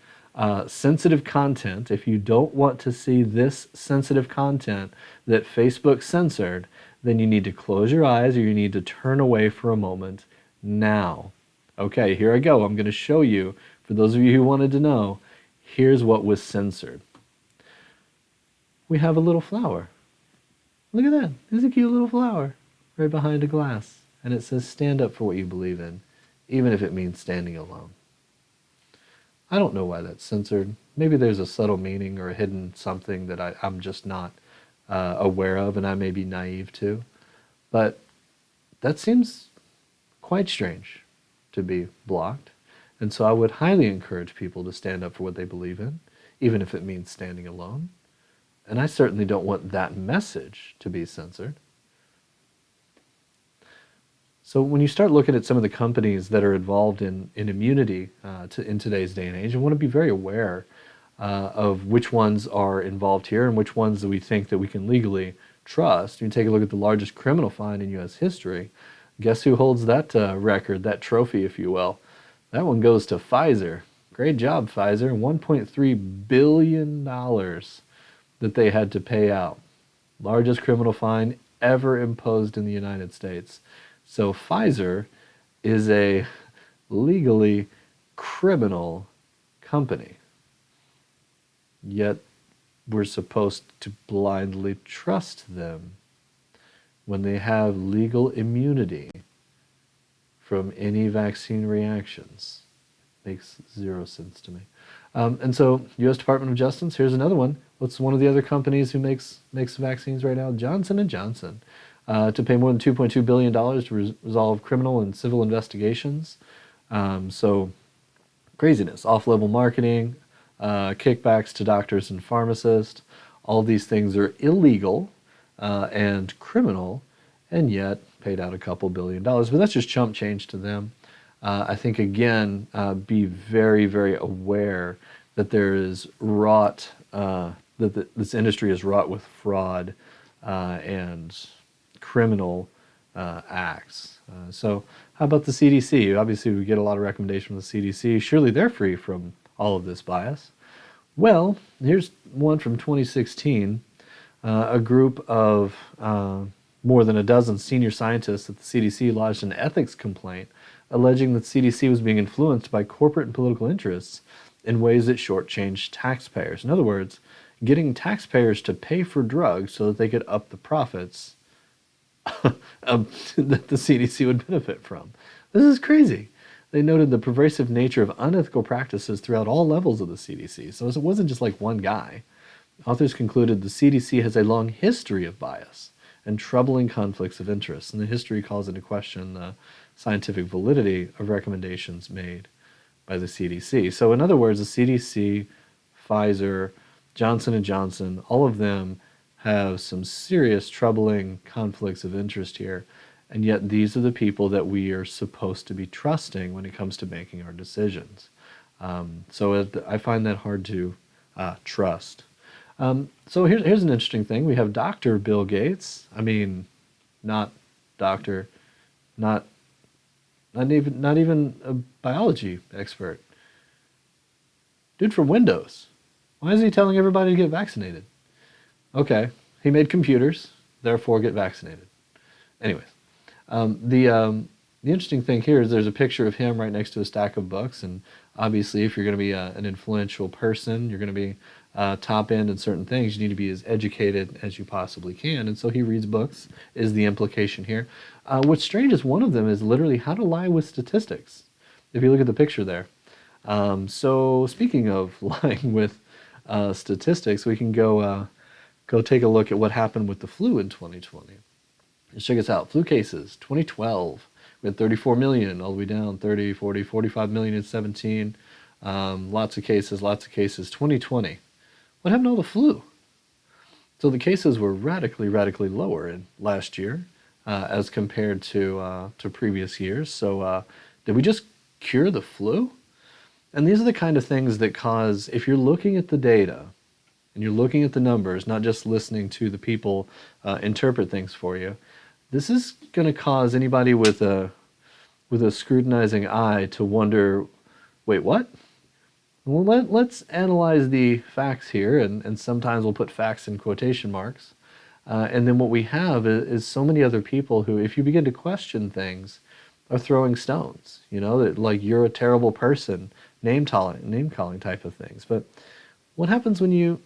Sensitive content, if you don't want to see this sensitive content that Facebook censored, then you need to close your eyes or you need to turn away for a moment now. Okay, here I go. I'm going to show you, for those of you who wanted to know, here's what was censored. We have a little flower. Look at that. There's a cute little flower right behind a glass. And it says, stand up for what you believe in, even if it means standing alone. I don't know why that's censored. Maybe there's a subtle meaning or a hidden something that I'm just not aware of and I may be naive to. But that seems quite strange to be blocked. And so I would highly encourage people to stand up for what they believe in, even if it means standing alone. And I certainly don't want that message to be censored. So when you start looking at some of the companies that are involved in immunity in today's day and age, you want to be very aware of which ones are involved here and which ones that we think that we can legally trust. You take a look at the largest criminal fine in U.S. history Guess who holds that record, that trophy, if you will? That one goes to Pfizer. Great job, Pfizer. $1.3 billion that they had to pay out. Largest criminal fine ever imposed in the United States. So Pfizer is a legally criminal company. Yet we're supposed to blindly trust them when they have legal immunity from any vaccine reactions. Makes zero sense to me. And so, U.S. Department of Justice, here's another one. What's one of the other companies who makes vaccines right now? Johnson & Johnson. To pay more than $2.2 billion to resolve criminal and civil investigations. So, craziness. Off-level marketing, kickbacks to doctors and pharmacists. All these things are illegal and criminal, and yet paid out a couple $1 billion. But that's just chump change to them. I think, again, be very, very aware that there is this industry is wrought with fraud and criminal acts. So how about the CDC? Obviously, we get a lot of recommendations from the CDC. Surely they're free from all of this bias. Well, here's one from 2016. A group of more than a dozen senior scientists at the CDC lodged an ethics complaint alleging that CDC was being influenced by corporate and political interests in ways that shortchanged taxpayers. In other words, getting taxpayers to pay for drugs so that they could up the profits that the CDC would benefit from. This is crazy. They noted the pervasive nature of unethical practices throughout all levels of the CDC. So it wasn't just like one guy. Authors concluded the CDC has a long history of bias and troubling conflicts of interest, and the history calls into question the scientific validity of recommendations made by the CDC. So in other words, the CDC, Pfizer, Johnson & Johnson, all of them have some serious troubling conflicts of interest here, and yet these are the people that we are supposed to be trusting when it comes to making our decisions. So I find that hard to trust. So here's an interesting thing. We have Dr. Bill Gates. I mean, not doctor, not even a biology expert. Dude from Windows. Why is he telling everybody to get vaccinated? Okay, he made computers, therefore get vaccinated. Anyways, the interesting thing here is there's a picture of him right next to a stack of books, and obviously if you're going to be an influential person, you're going to be top end in certain things, you need to be as educated as you possibly can. And so he reads books, is the implication here. What's strange is one of them is literally how to lie with statistics, if you look at the picture there. So speaking of lying with statistics, we can go take a look at what happened with the flu in 2020. Let's check this out. Flu cases, 2012, we had 34 million, all the way down, 30, 40, 45 million in 17. Lots of cases. 2020. What happened to all the flu? So the cases were radically lower in last year as compared to previous years. So did we just cure the flu? And these are the kind of things that cause, if you're looking at the data and you're looking at the numbers, not just listening to the people interpret things for you, this is going to cause anybody with a scrutinizing eye to wonder, wait, what? Well, let's analyze the facts here, and sometimes we'll put facts in quotation marks. And then what we have is so many other people who, if you begin to question things, are throwing stones. You know, that like you're a terrible person, name calling type of things. But what happens when you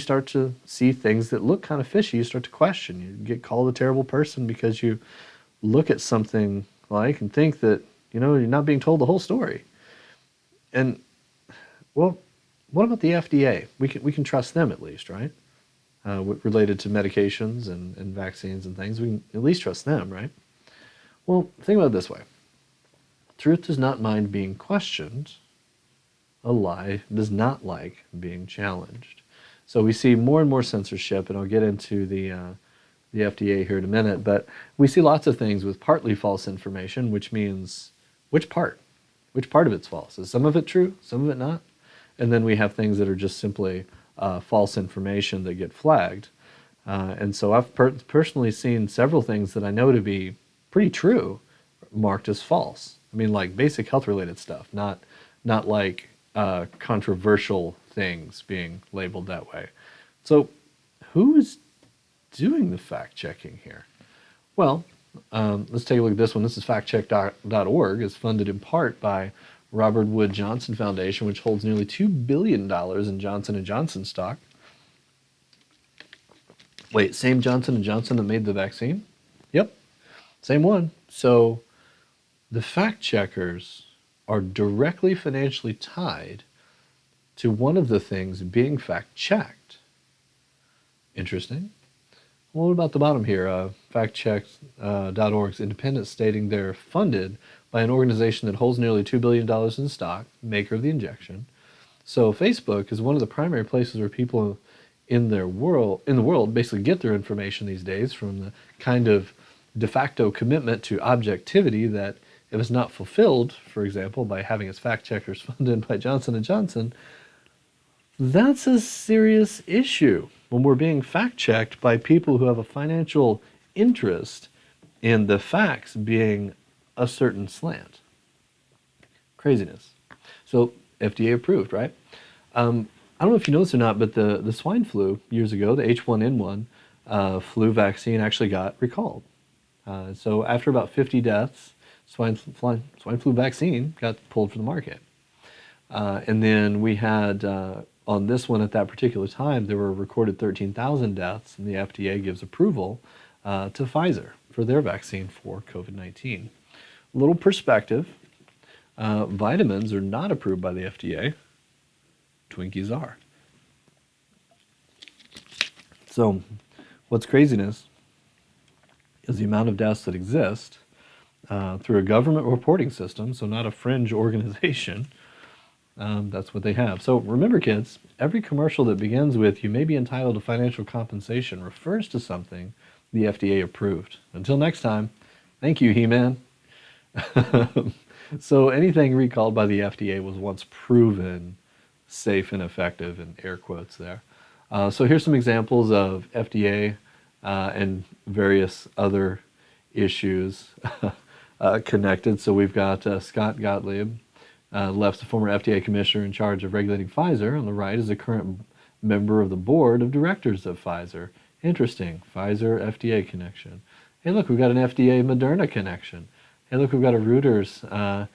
start to see things that look kind of fishy? You start to question. You get called a terrible person because you look at something and think that you're not being told the whole story. And well, what about the FDA? We can trust them at least, right? Related to medications and vaccines and things, we can at least trust them, right? Well, think about it this way. Truth does not mind being questioned. A lie does not like being challenged. So we see more and more censorship, and I'll get into the FDA here in a minute, but we see lots of things with partly false information, which means which part of it's false? Is some of it true, some of it not? And then we have things that are just simply false information that get flagged. And so I've personally seen several things that I know to be pretty true marked as false. I mean, like basic health related stuff, not like controversial things being labeled that way. So, who is doing the fact checking here? Well, let's take a look at this one. This is factcheck.org. It's funded in part by Robert Wood Johnson Foundation, which holds nearly $2 billion in Johnson & Johnson stock. Wait, same Johnson & Johnson that made the vaccine? Yep, same one. So the fact checkers are directly financially tied to one of the things being fact checked. Interesting. What about the bottom here? Factcheck.org's independent stating they're funded by an organization that holds nearly $2 billion in stock, maker of the injection. So Facebook is one of the primary places where people in the world basically get their information these days, from the kind of de facto commitment to objectivity that, if it's not fulfilled, for example, by having its fact checkers funded by Johnson & Johnson, that's a serious issue when we're being fact checked by people who have a financial interest in the facts being a certain slant. Craziness. So FDA approved, right? I don't know if you know this or not, but the swine flu years ago, the H1N1 flu vaccine actually got recalled. So after about 50 deaths, swine flu vaccine got pulled from the market. And then we had, on this one at that particular time, there were recorded 13,000 deaths, and the FDA gives approval to Pfizer for their vaccine for COVID-19. A little perspective, vitamins are not approved by the FDA. Twinkies are. So what's craziness is the amount of deaths that exist through a government reporting system, so not a fringe organization. That's what they have. So remember, kids, every commercial that begins with "you may be entitled to financial compensation" refers to something the FDA approved. Until next time, thank you, He-Man. So anything recalled by the FDA was once proven safe and effective, in air quotes there. So here's some examples of FDA and various other issues connected. So we've got Scott Gottlieb. Left's the former FDA commissioner in charge of regulating Pfizer. On the right is the current member of the board of directors of Pfizer. Interesting. Pfizer FDA connection. Hey, look, we've got an FDA Moderna connection. Hey, look, we've got a Reuters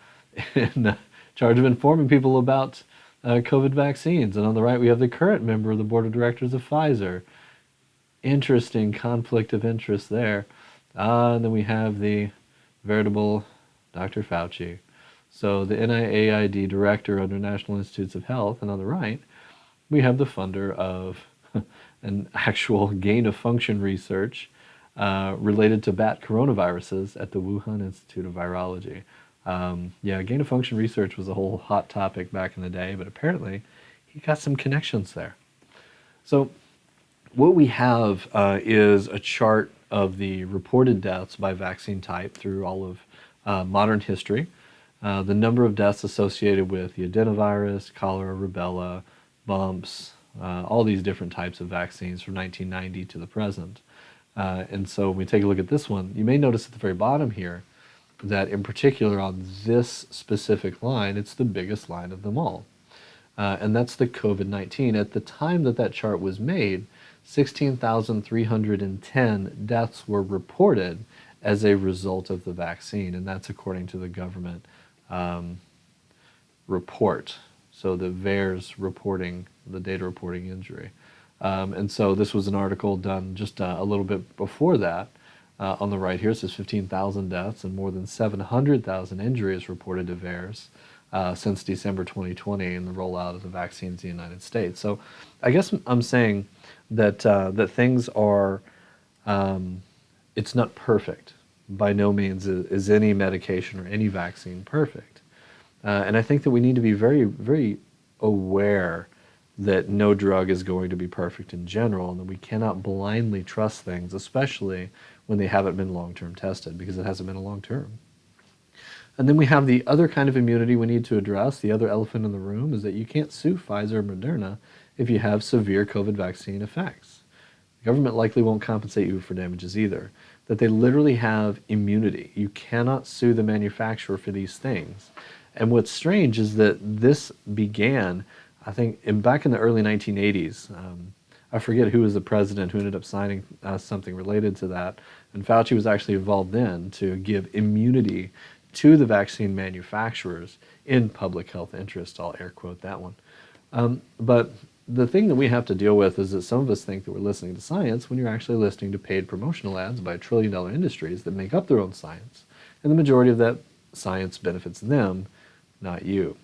in charge of informing people about COVID vaccines. And on the right, we have the current member of the board of directors of Pfizer. Interesting conflict of interest there. And then we have the veritable Dr. Fauci. So the NIAID director under National Institutes of Health, and on the right, we have the funder of an actual gain-of-function research related to bat coronaviruses at the Wuhan Institute of Virology. Yeah, gain-of-function research was a whole hot topic back in the day, but apparently he got some connections there. So what we have is a chart of the reported deaths by vaccine type through all of modern history. The number of deaths associated with the adenovirus, cholera, rubella, mumps, all these different types of vaccines from 1990 to the present. And so when we take a look at this one, you may notice at the very bottom here that in particular on this specific line, it's the biggest line of them all. And that's the COVID-19. At the time that that chart was made, 16,310 deaths were reported as a result of the vaccine, and that's according to the government report. So the VAERS reporting, the data reporting injury. And so this was an article done just a little bit before that. On the right here, it says 15,000 deaths and more than 700,000 injuries reported to VAERS since December 2020 and the rollout of the vaccines in the United States. So I guess I'm saying that, that things are, it's not perfect. By no means is any medication or any vaccine perfect. And I think that we need to be very, very aware that no drug is going to be perfect in general, and that we cannot blindly trust things, especially when they haven't been long-term tested, because it hasn't been a long-term. And then we have the other kind of immunity we need to address. The other elephant in the room is that you can't sue Pfizer or Moderna if you have severe COVID vaccine effects. The government likely won't compensate you for damages either. that they literally have immunity. You cannot sue the manufacturer for these things. And what's strange is that this began, I think, back in the early 1980s. I forget who was the president who ended up signing something related to that. And Fauci was actually involved then to give immunity to the vaccine manufacturers in public health interest. I'll air quote that one. But the thing that we have to deal with is that some of us think that we're listening to science when you're actually listening to paid promotional ads by trillion-dollar industries that make up their own science. And the majority of that science benefits them, not you.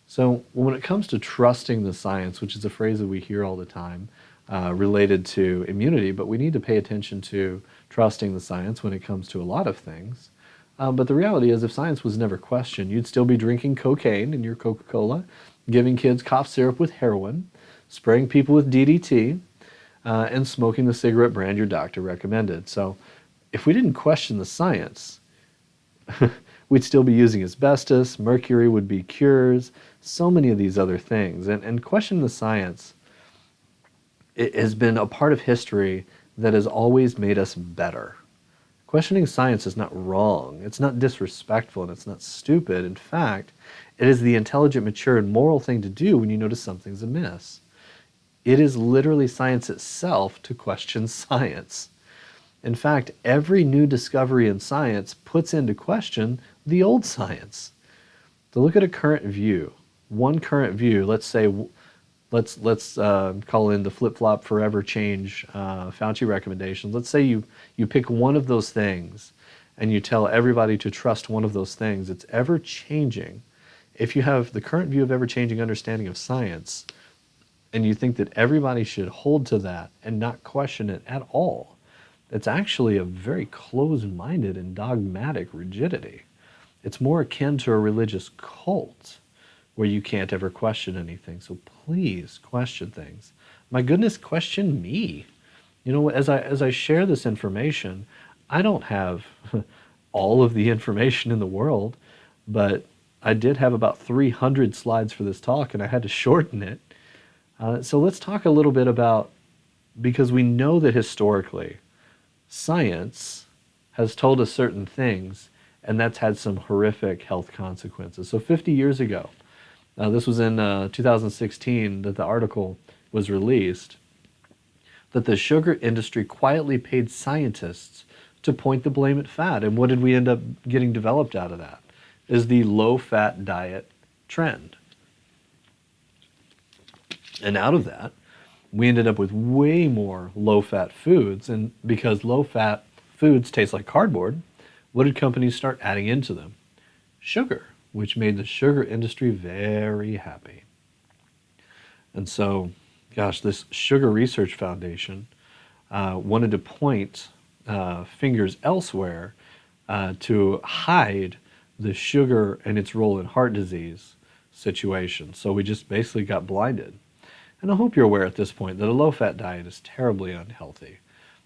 So when it comes to trusting the science, which is a phrase that we hear all the time related to immunity, but we need to pay attention to trusting the science when it comes to a lot of things. But the reality is, if science was never questioned, you'd still be drinking cocaine in your Coca-Cola, giving kids cough syrup with heroin, spraying people with DDT, and smoking the cigarette brand your doctor recommended. So if we didn't question the science, we'd still be using asbestos, mercury would be cures, so many of these other things. And questioning the science, it has been a part of history that has always made us better. Questioning science is not wrong, it's not disrespectful, and it's not stupid. In fact, it is the intelligent, mature, and moral thing to do when you notice something's amiss. It is literally science itself to question science. In fact, every new discovery in science puts into question the old science. To look at a current view, one current view, let's say, let's call in the flip-flop forever change Fauci recommendations. Let's say you pick one of those things and you tell everybody to trust one of those things. It's ever changing. If you have the current view of ever changing understanding of science and you think that everybody should hold to that and not question it at all, it's actually a very closed-minded and dogmatic rigidity. It's more akin to a religious cult where you can't ever question anything. So please question things. My goodness, question me. You know, as I share this information, I don't have all of the information in the world, but I did have about 300 slides for this talk and I had to shorten it. So let's talk a little bit about, because we know that historically, science has told us certain things and that's had some horrific health consequences. So 50 years ago, this was in 2016 that the article was released, that the sugar industry quietly paid scientists to point the blame at fat. And what did we end up getting developed out of that? Is the low-fat diet trend. And out of that, we ended up with way more low-fat foods. And because low-fat foods taste like cardboard, what did companies start adding into them? Sugar, which made the sugar industry very happy. And so, gosh, this Sugar Research Foundation wanted to point fingers elsewhere to hide the sugar and its role in heart disease situation. So we just basically got blinded. And I hope you're aware at this point that a low-fat diet is terribly unhealthy.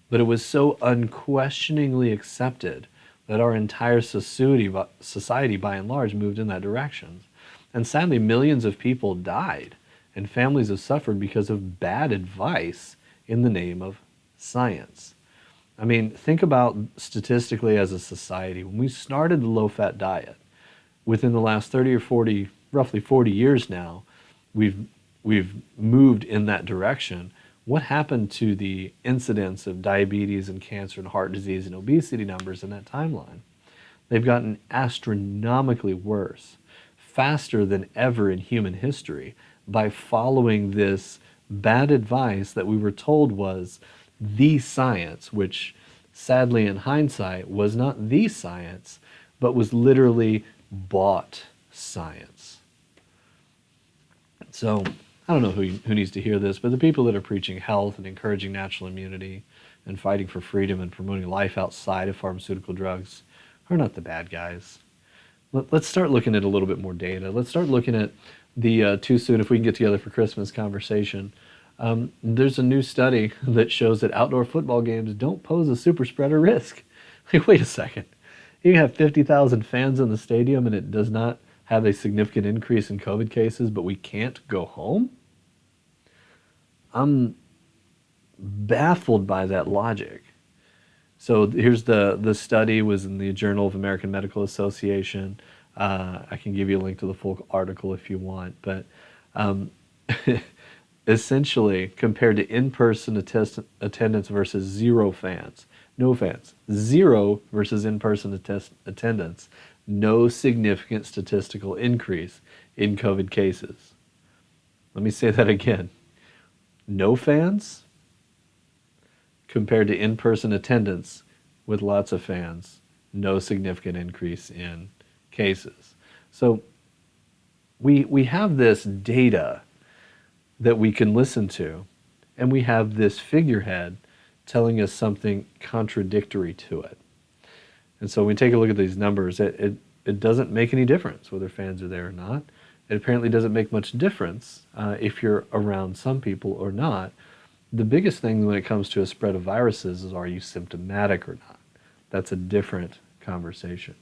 But it was so unquestioningly accepted that our entire society by and large moved in that direction. And sadly, millions of people died and families have suffered because of bad advice in the name of science. I mean, think about statistically as a society, when we started the low-fat diet, within the last 30 or 40, roughly 40 years now, we've moved in that direction. What happened to the incidence of diabetes and cancer and heart disease and obesity numbers in that timeline? They've gotten astronomically worse, faster than ever in human history, by following this bad advice that we were told was the science, which sadly in hindsight was not the science, but was literally bought science. So I don't know who needs to hear this, but the people that are preaching health and encouraging natural immunity and fighting for freedom and promoting life outside of pharmaceutical drugs are not the bad guys. Let's start looking at a little bit more data. Let's start looking at the too soon if we can get together for Christmas conversation. There's a new study that shows that outdoor football games don't pose a super spreader risk. Like, wait a second. You have 50,000 fans in the stadium and it does not have a significant increase in COVID cases, but we can't go home? I'm baffled by that logic. So here's the study was in the Journal of American Medical Association. I can give you a link to the full article if you want, but um, essentially compared to in-person attendance versus zero fans, no fans, zero versus in-person attendance, no significant statistical increase in COVID cases. Let me say that again. No fans compared to in-person attendance with lots of fans, no significant increase in cases. So we have this data that we can listen to, and we have this figurehead telling us something contradictory to it. And so when we take a look at these numbers, it doesn't make any difference whether fans are there or not. It apparently doesn't make much difference if you're around some people or not. The biggest thing when it comes to a spread of viruses is, are you symptomatic or not? That's a different conversation.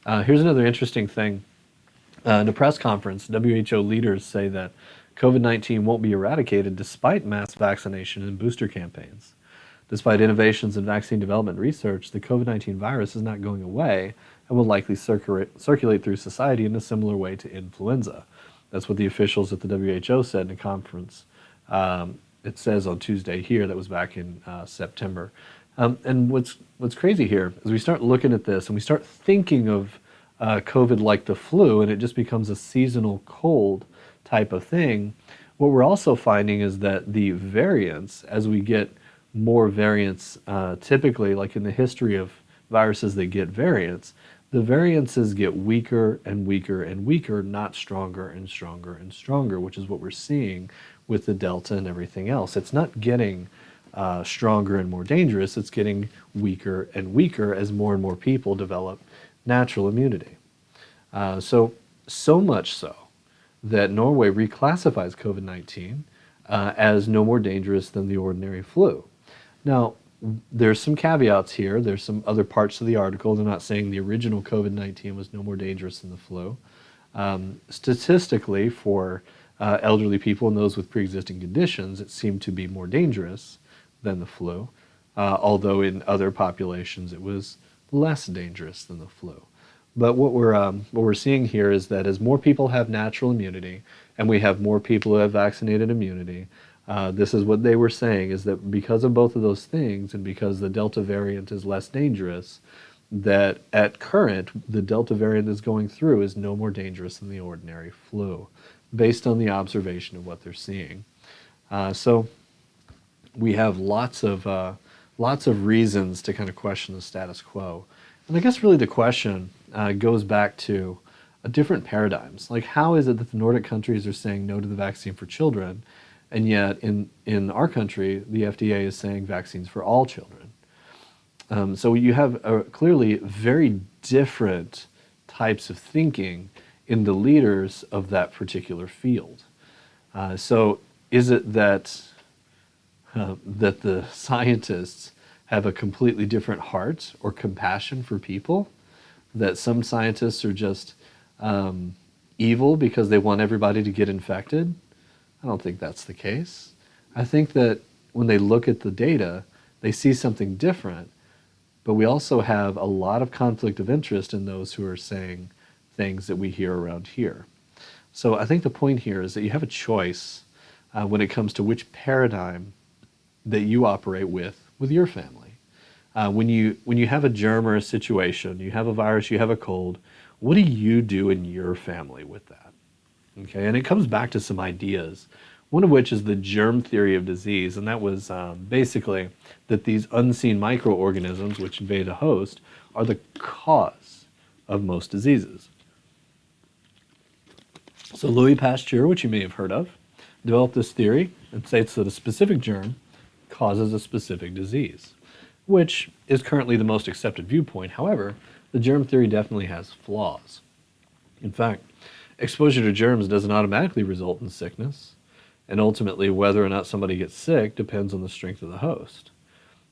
Here's another interesting thing. In a press conference, WHO leaders say that COVID-19 won't be eradicated despite mass vaccination and booster campaigns. Despite innovations in vaccine development research, the COVID-19 virus is not going away and will likely circulate through society in a similar way to influenza. That's what the officials at the WHO said in a conference. It says on Tuesday here, that was back in September. And what's crazy here is we start looking at this and we start thinking of COVID like the flu, and it just becomes a seasonal cold type of thing. What we're also finding is that the variants, as we get more variants, typically, like in the history of viruses that get variants, the variances get weaker and weaker and weaker, not stronger and stronger and stronger, which is what we're seeing with the Delta and everything else. It's not getting stronger and more dangerous, it's getting weaker and weaker as more and more people develop natural immunity. So much so that Norway reclassifies COVID-19 as no more dangerous than the ordinary flu. Now, there's some caveats here. There's some other parts of the article. They're not saying the original COVID-19 was no more dangerous than the flu. Statistically, for elderly people and those with pre-existing conditions, it seemed to be more dangerous than the flu, although in other populations it was less dangerous than the flu. But what we're seeing here is that as more people have natural immunity and we have more people who have vaccinated immunity, this is what they were saying, is that because of both of those things and because the Delta variant is less dangerous, that at current, the Delta variant is going through is no more dangerous than the ordinary flu, based on the observation of what they're seeing. So we have lots of reasons to kind of question the status quo. And I guess really the question goes back to different paradigms. Like, how is it that the Nordic countries are saying no to the vaccine for children, and yet in our country, the FDA is saying vaccines for all children? So you have clearly very different types of thinking in the leaders of that particular field. So is it that that the scientists have a completely different heart or compassion for people? That some scientists are just evil because they want everybody to get infected? I don't think that's the case. I think that when they look at the data, they see something different, but we also have a lot of conflict of interest in those who are saying things that we hear around here. So I think the point here is that you have a choice when it comes to which paradigm that you operate with your family. When you have a germ or a situation, you have a virus, you have a cold, what do you do in your family with that? Okay, and it comes back to some ideas, one of which is the germ theory of disease, and that was basically that these unseen microorganisms which invade a host are the cause of most diseases. So Louis Pasteur, which you may have heard of, developed this theory and states that a specific germ causes a specific disease, which is currently the most accepted viewpoint. However, the germ theory definitely has flaws. In fact, exposure to germs doesn't automatically result in sickness, and ultimately whether or not somebody gets sick depends on the strength of the host.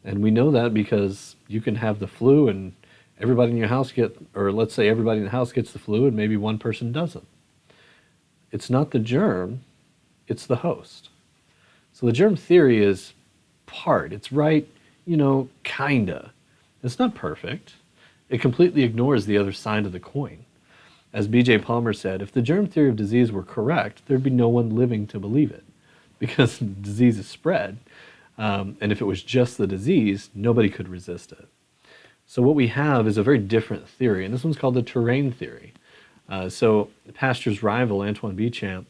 And we know that because you can have the flu and everybody in your house or let's say everybody in the house gets the flu and maybe one person doesn't. It's not the germ, it's the host. So the germ theory is it's right, kinda. It's not perfect. It completely ignores the other side of the coin. As B.J. Palmer said, if the germ theory of disease were correct, there'd be no one living to believe it, because disease is spread. And if it was just the disease, nobody could resist it. So what we have is a very different theory, and this one's called the terrain theory. So Pasteur's rival, Antoine Béchamp,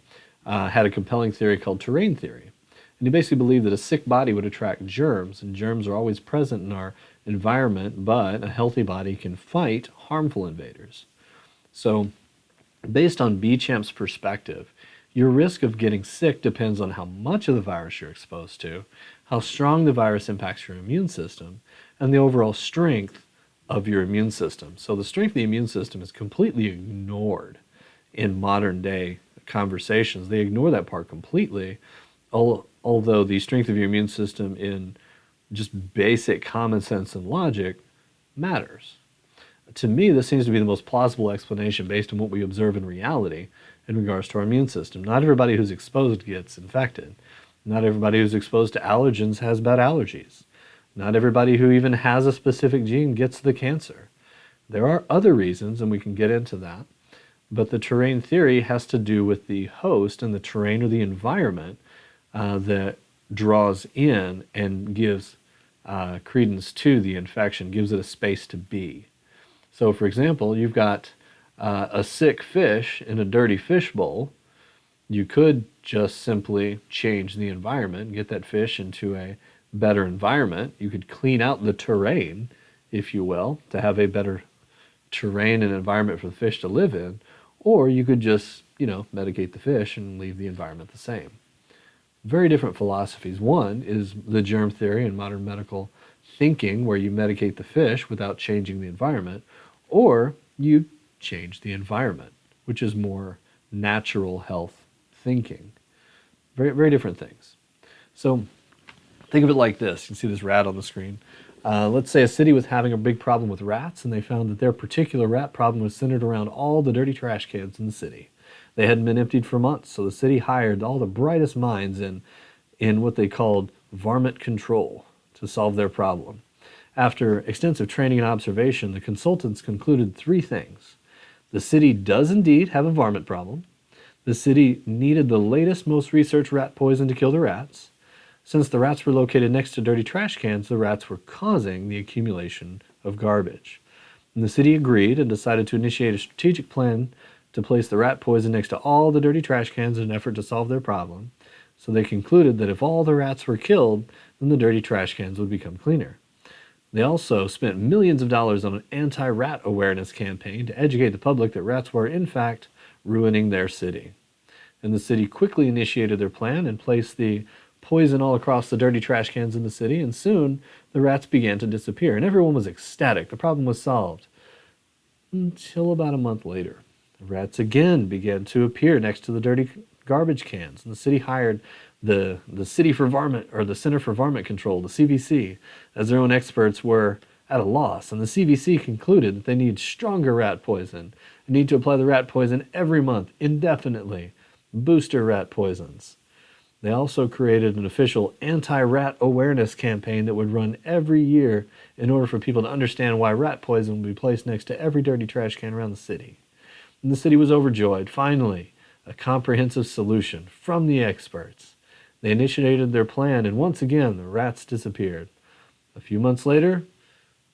had a compelling theory called terrain theory. And he basically believed that a sick body would attract germs, and germs are always present in our environment, but a healthy body can fight harmful invaders. So based on Béchamp's perspective, your risk of getting sick depends on how much of the virus you're exposed to, how strong the virus impacts your immune system, and the overall strength of your immune system. So the strength of the immune system is completely ignored in modern day conversations. They ignore that part completely, although the strength of your immune system in just basic common sense and logic matters. To me, this seems to be the most plausible explanation based on what we observe in reality in regards to our immune system. Not everybody who's exposed gets infected. Not everybody who's exposed to allergens has bad allergies. Not everybody who even has a specific gene gets the cancer. There are other reasons, and we can get into that, but the terrain theory has to do with the host and the terrain or the environment that draws in and gives credence to the infection, gives it a space to be. So, for example, you've got a sick fish in a dirty fish bowl. You could just simply change the environment, get that fish into a better environment. You could clean out the terrain, if you will, to have a better terrain and environment for the fish to live in. Or you could just, medicate the fish and leave the environment the same. Very different philosophies. One is the germ theory and modern medical thinking, where you medicate the fish without changing the environment, or you change the environment, which is more natural health thinking. Very, very different things. So think of it like this. You can see this rat on the screen. Let's say a city was having a big problem with rats, and they found that their particular rat problem was centered around all the dirty trash cans in the city. They hadn't been emptied for months, so the city hired all the brightest minds in what they called varmint control to solve their problem. After extensive training and observation, the consultants concluded three things. The city does indeed have a varmint problem. The city needed the latest, most researched rat poison to kill the rats. Since the rats were located next to dirty trash cans, the rats were causing the accumulation of garbage. And the city agreed and decided to initiate a strategic plan to place the rat poison next to all the dirty trash cans in an effort to solve their problem. So they concluded that if all the rats were killed, then the dirty trash cans would become cleaner. They also spent millions of dollars on an anti-rat awareness campaign to educate the public that rats were, in fact, ruining their city. And the city quickly initiated their plan and placed the poison all across the dirty trash cans in the city, and soon the rats began to disappear, and everyone was ecstatic. The problem was solved. Until about a month later, the rats again began to appear next to the dirty garbage cans, and the city hired the City for Varmint, or the Center for Varmint Control, the CVC, as their own experts were at a loss. And the CVC concluded that they need stronger rat poison. They need to apply the rat poison every month, indefinitely. Booster rat poisons. They also created an official anti-rat awareness campaign that would run every year in order for people to understand why rat poison would be placed next to every dirty trash can around the city. And the city was overjoyed. Finally, a comprehensive solution from the experts. They initiated their plan, and once again, the rats disappeared. A few months later,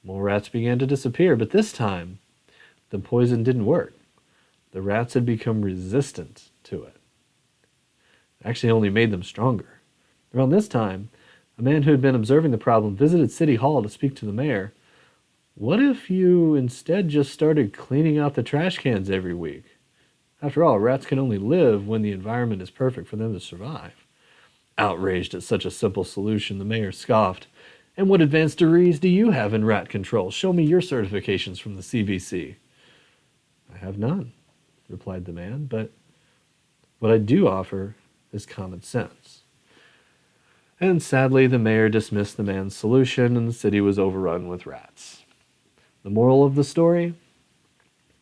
more rats began to disappear, but this time, the poison didn't work. The rats had become resistant to it. It actually only made them stronger. Around this time, a man who had been observing the problem visited City Hall to speak to the mayor. What if you instead just started cleaning out the trash cans every week? After all, rats can only live when the environment is perfect for them to survive. Outraged at such a simple solution, the mayor scoffed. And what advanced degrees do you have in rat control? Show me your certifications from the CVC. I have none, replied the man, but what I do offer is common sense. And sadly, the mayor dismissed the man's solution, and the city was overrun with rats. The moral of the story?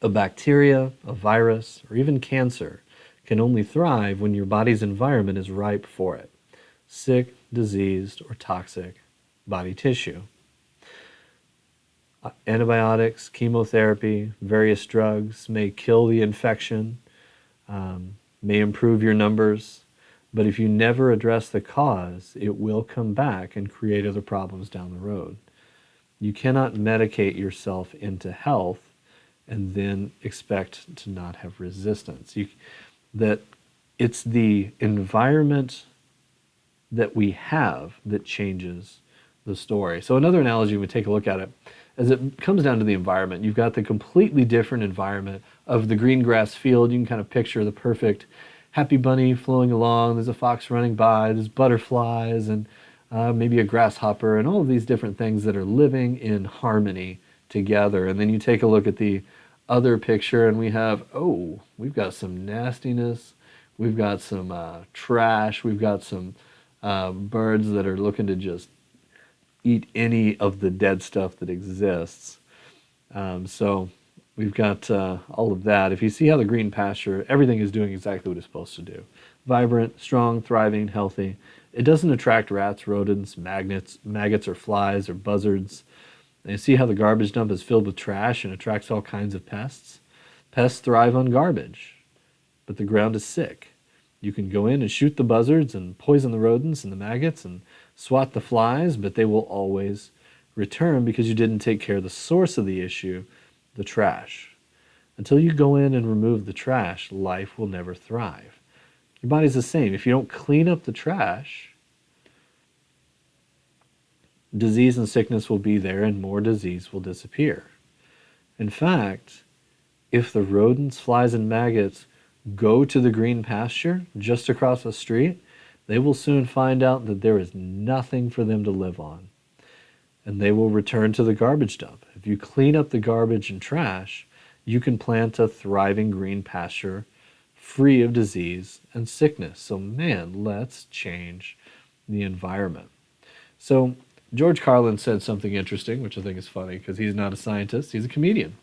A bacteria, a virus, or even cancer can only thrive when your body's environment is ripe for it. Sick, diseased, or toxic body tissue. Antibiotics, chemotherapy, various drugs may kill the infection, may improve your numbers, but if you never address the cause, it will come back and create other problems down the road. You cannot medicate yourself into health and then expect to not have resistance. That it's the environment that we have that changes the story. So another analogy, we take a look at it, as it comes down to the environment. You've got the completely different environment of the green grass field. You can kind of picture the perfect happy bunny flowing along. There's a fox running by, there's butterflies, and maybe a grasshopper, and all of these different things that are living in harmony together. And then you take a look at the other picture, and we've got some nastiness, we've got some trash, we've got some birds that are looking to just eat any of the dead stuff that exists. So we've got all of that. If you see how the green pasture, everything is doing exactly what it's supposed to do. Vibrant, strong, thriving, healthy. It doesn't attract rats, rodents, maggots, or flies, or buzzards. And you see how the garbage dump is filled with trash and attracts all kinds of pests? Pests thrive on garbage, but the ground is sick. You can go in and shoot the buzzards and poison the rodents and the maggots and swat the flies, but they will always return because you didn't take care of the source of the issue, the trash. Until you go in and remove the trash, life will never thrive. Your body's the same. If you don't clean up the trash, disease and sickness will be there and more disease will disappear. In fact, if the rodents, flies, and maggots go to the green pasture just across the street, they will soon find out that there is nothing for them to live on. And they will return to the garbage dump. If you clean up the garbage and trash, you can plant a thriving green pasture free of disease and sickness. So man, let's change the environment. So George Carlin said something interesting, which I think is funny because he's not a scientist, he's a comedian.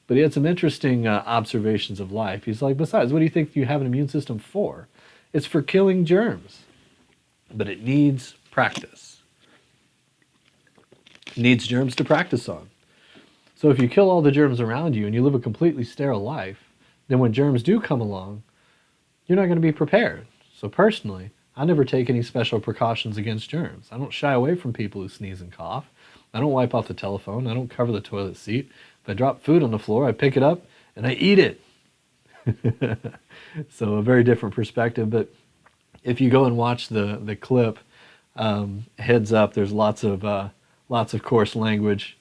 But he had some interesting observations of life. He's like, besides, what do you think you have an immune system for? It's for killing germs. But it needs practice. It needs germs to practice on. So if you kill all the germs around you and you live a completely sterile life, then when germs do come along, you're not going to be prepared. So personally, I never take any special precautions against germs. I don't shy away from people who sneeze and cough. I don't wipe off the telephone. I don't cover the toilet seat. If I drop food on the floor, I pick it up and I eat it. So a very different perspective. But if you go and watch the clip, heads up, there's lots of coarse language.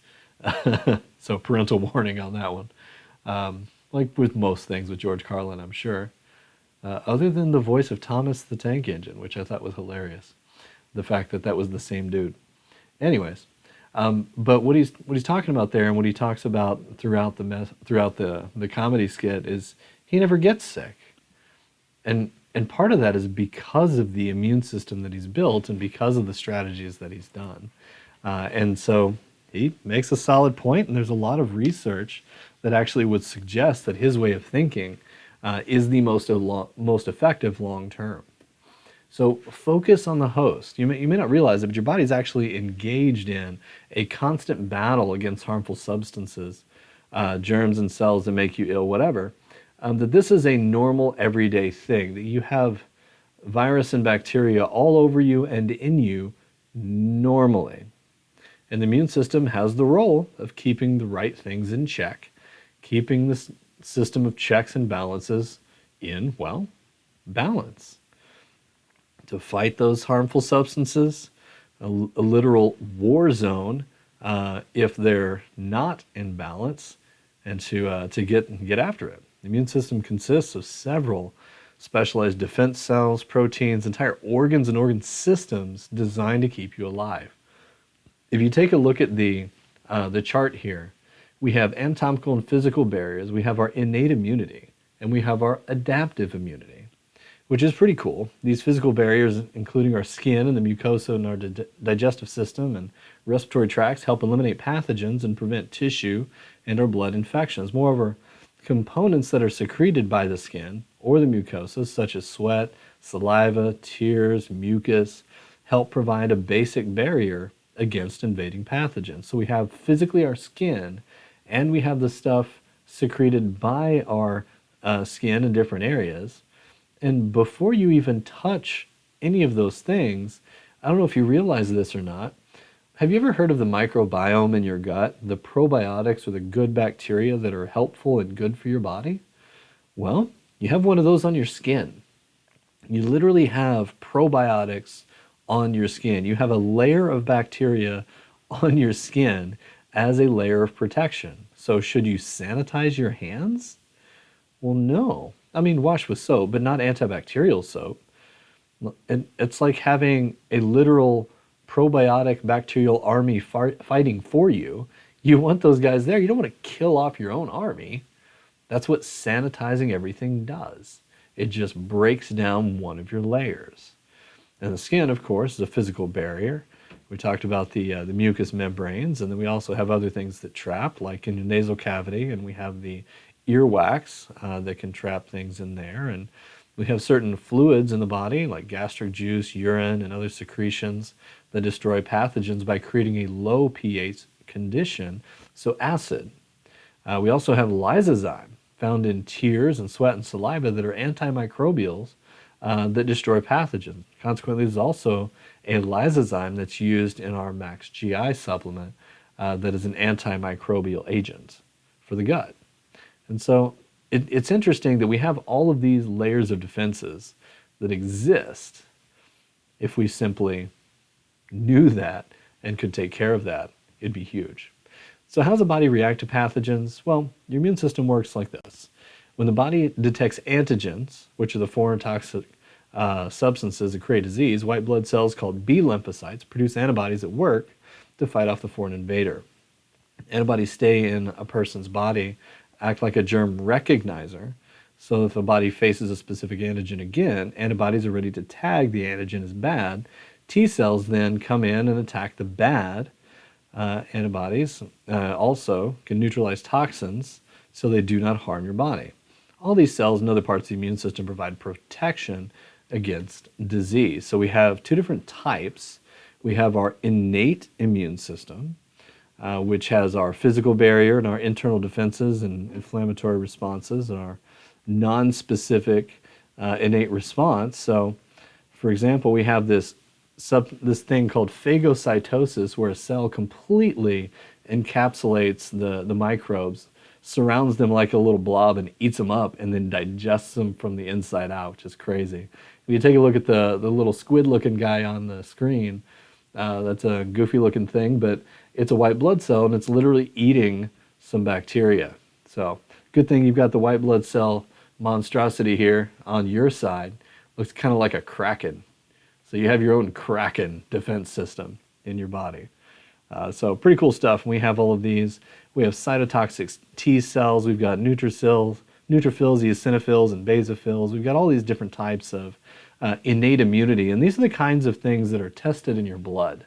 So parental warning on that one. Like with most things with George Carlin, I'm sure. Other than the voice of Thomas the Tank Engine, which I thought was hilarious. The fact that that was the same dude. Anyways, but what he's talking about there, and what he talks about throughout the comedy skit, is he never gets sick, and part of that is because of the immune system that he's built, and because of the strategies that he's done, and so he makes a solid point, and there's a lot of research that actually would suggest that his way of thinking is the most effective long term. So focus on the host. You may not realize it, but your body's actually engaged in a constant battle against harmful substances, germs and cells that make you ill, whatever. That this is a normal everyday thing, that you have virus and bacteria all over you and in you normally. And the immune system has the role of keeping the right things in check, keeping this system of checks and balances in, well, balance. To fight those harmful substances, a literal war zone if they're not in balance, and to get after it. The immune system consists of several specialized defense cells, proteins, entire organs and organ systems designed to keep you alive. If you take a look at the chart here, we have anatomical and physical barriers, we have our innate immunity, and we have our adaptive immunity, which is pretty cool. These physical barriers, including our skin and the mucosa in our digestive system and respiratory tracts, help eliminate pathogens and prevent tissue and our blood infections. Moreover, components that are secreted by the skin or the mucosa, such as sweat, saliva, tears, mucus, help provide a basic barrier against invading pathogens. So we have physically our skin, and we have the stuff secreted by our skin in different areas. And before you even touch any of those things, I don't know if you realize this or not. Have you ever heard of the microbiome in your gut, the probiotics or the good bacteria that are helpful and good for your body? Well, you have one of those on your skin. You literally have probiotics on your skin. You have a layer of bacteria on your skin as a layer of protection. So should you sanitize your hands? Well, no. I mean, wash with soap, but not antibacterial soap. And it's like having a literal probiotic bacterial army fighting for you. You want those guys there. You don't want to kill off your own army. That's what sanitizing everything does. It just breaks down one of your layers. And the skin, of course, is a physical barrier. We talked about the mucous membranes, and then we also have other things that trap, like in your nasal cavity, and we have the earwax that can trap things in there. And we have certain fluids in the body, like gastric juice, urine, and other secretions that destroy pathogens by creating a low pH condition, so acid. We also have lysozyme, found in tears and sweat and saliva, that are antimicrobials that destroy pathogens. Consequently, there's also a lysozyme that's used in our Max GI supplement that is an antimicrobial agent for the gut. And so it's interesting that we have all of these layers of defenses that exist. If we simply knew that and could take care of that, it'd be huge. So how does the body react to pathogens? Well, your immune system works like this. When the body detects antigens, which are the foreign toxic substances that create disease, white blood cells called B lymphocytes produce antibodies that work to fight off the foreign invader. Antibodies stay in a person's body, act like a germ recognizer, so if a body faces a specific antigen again, antibodies are ready to tag the antigen as bad. T cells then come in and attack the bad antibodies. Also can neutralize toxins so they do not harm your body. All these cells and other parts of the immune system provide protection against disease. So we have two different types. We have our innate immune system, which has our physical barrier and our internal defenses and inflammatory responses, and our non-specific innate response. So, for example, we have this thing called phagocytosis, where a cell completely encapsulates the microbes, surrounds them like a little blob, and eats them up, and then digests them from the inside out, which is crazy. If you take a look at the little squid-looking guy on the screen, that's a goofy-looking thing, but it's a white blood cell, and it's literally eating some bacteria. So, good thing you've got the white blood cell monstrosity here on your side. Looks kind of like a kraken. So you have your own kraken defense system in your body. So pretty cool stuff. We have all of these. We have cytotoxic T cells. We've got neutrophils, eosinophils, and basophils. We've got all these different types of innate immunity. And these are the kinds of things that are tested in your blood.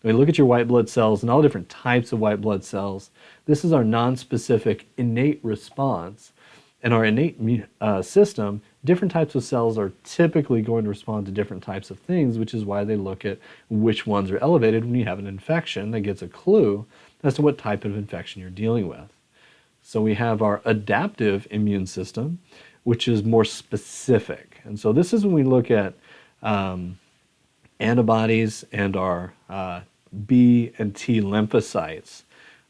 We look at your white blood cells and all different types of white blood cells. This is our nonspecific innate response. In our innate system, different types of cells are typically going to respond to different types of things, which is why they look at which ones are elevated when you have an infection. That gets a clue as to what type of infection you're dealing with. So we have our adaptive immune system, which is more specific. And so this is when we look at antibodies and our B and T lymphocytes.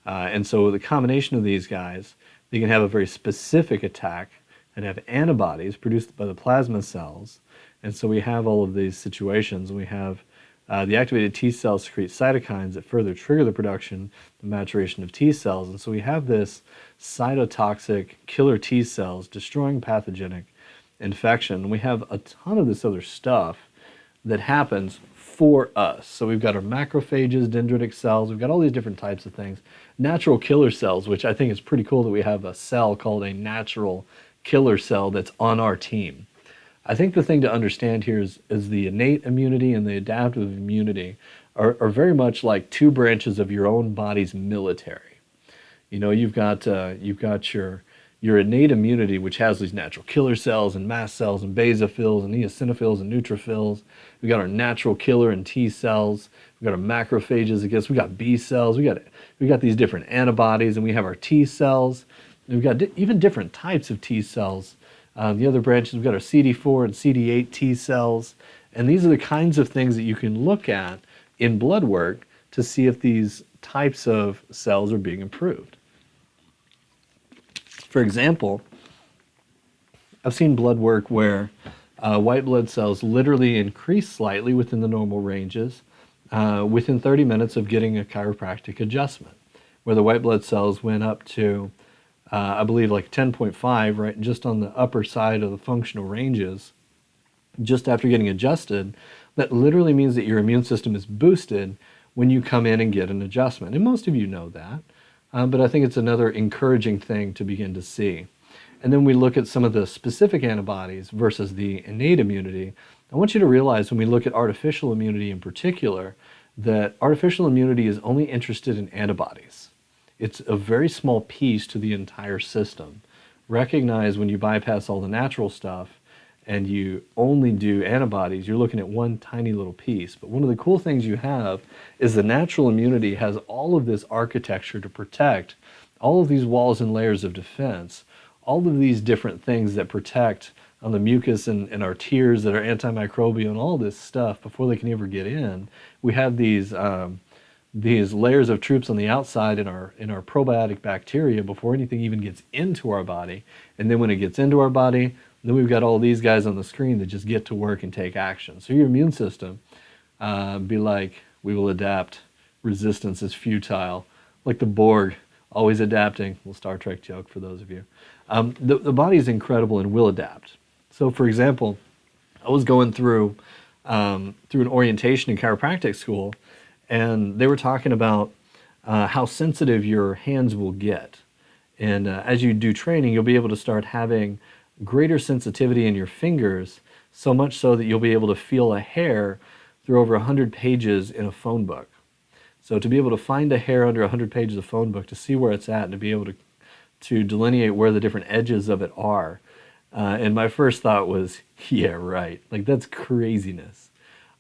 And so the combination of these guys, they can have a very specific attack and have antibodies produced by the plasma cells. And so we have all of these situations. We have the activated T cells secrete cytokines that further trigger the production, the maturation of T cells. And so we have this cytotoxic killer T cells destroying pathogenic infection. We have a ton of this other stuff that happens for us. So we've got our macrophages, dendritic cells, we've got all these different types of things. Natural killer cells, which I think is pretty cool that we have a cell called a natural killer cell that's on our team. I think the thing to understand here is the innate immunity and the adaptive immunity are very much like two branches of your own body's military. You know, you've got your your innate immunity, which has these natural killer cells and mast cells and basophils and eosinophils and neutrophils. We got our natural killer and T cells. We got our macrophages against. We got B cells. We got these different antibodies, and we have our T cells. And we've got even different types of T cells. The other branches, we've got our CD4 and CD8 T cells. And these are the kinds of things that you can look at in blood work to see if these types of cells are being improved. For example, I've seen blood work where white blood cells literally increase slightly within the normal ranges within 30 minutes of getting a chiropractic adjustment, where the white blood cells went up to, I believe, like 10.5, right, just on the upper side of the functional ranges, just after getting adjusted. That literally means that your immune system is boosted when you come in and get an adjustment. And most of you know that, but I think it's another encouraging thing to begin to see. And then we look at some of the specific antibodies versus the innate immunity. I want you to realize when we look at artificial immunity in particular, that artificial immunity is only interested in antibodies. It's a very small piece to the entire system. Recognize when you bypass all the natural stuff and you only do antibodies, you're looking at one tiny little piece. But one of the cool things you have is the natural immunity has all of this architecture to protect all of these walls and layers of defense, all of these different things that protect on the mucus and our tears that are antimicrobial and all this stuff before they can ever get in. We have these layers of troops on the outside in our probiotic bacteria before anything even gets into our body. And then when it gets into our body, then we've got all these guys on the screen that just get to work and take action. So your immune system, be like, we will adapt. Resistance is futile. Like the Borg, always adapting. Little Star Trek joke for those of you. The body is incredible and will adapt. So for example, I was going through an orientation in chiropractic school, and they were talking about how sensitive your hands will get. And as you do training, you'll be able to start having greater sensitivity in your fingers, so much so that you'll be able to feel a hair through over 100 pages in a phone book. So to be able to find a hair under 100 pages of phone book, to see where it's at, and to be able to delineate where the different edges of it are. And my first thought was, yeah, right. Like, that's craziness.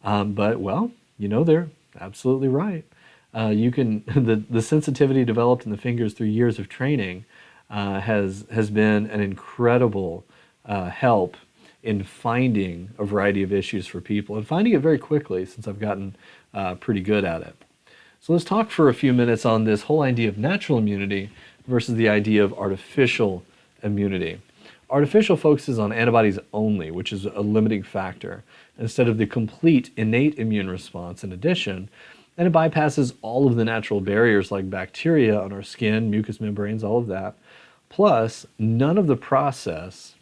But, well, they're absolutely right. The sensitivity developed in the fingers through years of training has been an incredible help in finding a variety of issues for people, and finding it very quickly since I've gotten pretty good at it. So let's talk for a few minutes on this whole idea of natural immunity versus the idea of artificial immunity. Artificial focuses on antibodies only, which is a limiting factor, instead of the complete innate immune response in addition, and it bypasses all of the natural barriers like bacteria on our skin, mucous membranes, all of that. Plus, none of the process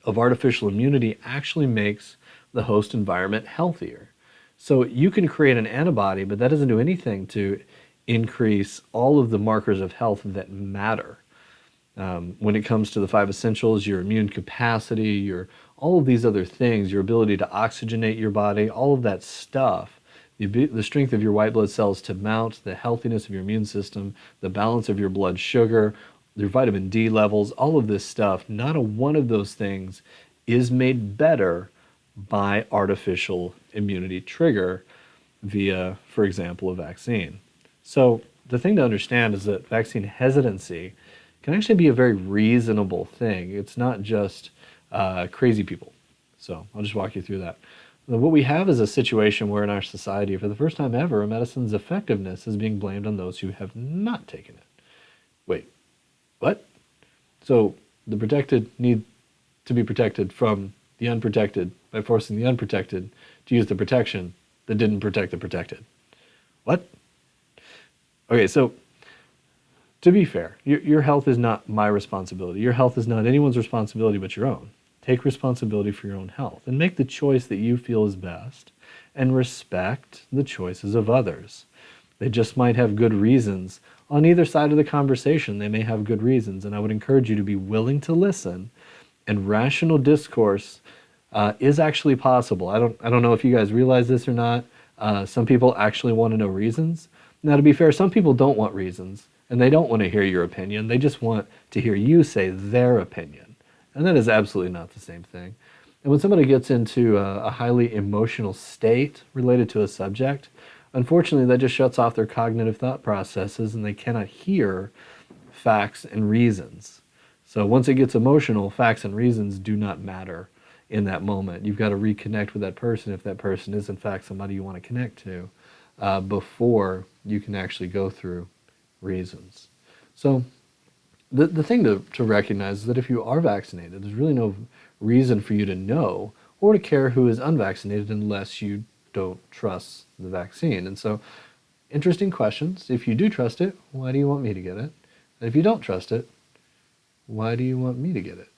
of artificial immunity actually makes the host environment healthier. So you can create an antibody, but that doesn't do anything to increase all of the markers of health that matter. When it comes to the 5 essentials, your immune capacity, all of these other things, your ability to oxygenate your body, all of that stuff, the strength of your white blood cells to mount, the healthiness of your immune system, the balance of your blood sugar, your vitamin D levels, all of this stuff, not a one of those things is made better by artificial immunity trigger via, for example, a vaccine. So the thing to understand is that vaccine hesitancy can actually be a very reasonable thing. It's not just crazy people. So I'll just walk you through that. What we have is a situation where in our society, for the first time ever, a medicine's effectiveness is being blamed on those who have not taken it. Wait, what? So the protected need to be protected from the unprotected by forcing the unprotected to use the protection that didn't protect the protected. What? Okay, so to be fair, your health is not my responsibility. Your health is not anyone's responsibility but your own. Take responsibility for your own health and make the choice that you feel is best and respect the choices of others. They just might have good reasons. On either side of the conversation, they may have good reasons, and I would encourage you to be willing to listen, and rational discourse is actually possible. I don't know if you guys realize this or not. Some people actually want to know reasons. Now, to be fair, some people don't want reasons. And they don't want to hear your opinion. They just want to hear you say their opinion. And that is absolutely not the same thing. And when somebody gets into a highly emotional state related to a subject, unfortunately, that just shuts off their cognitive thought processes and they cannot hear facts and reasons. So once it gets emotional, facts and reasons do not matter in that moment. You've got to reconnect with that person if that person is in fact somebody you want to connect to before you can actually go through reasons. So the thing to recognize is that if you are vaccinated, there's really no reason for you to know or to care who is unvaccinated unless you don't trust the vaccine. And so, interesting questions. If you do trust it, why do you want me to get it? And if you don't trust it, why do you want me to get it?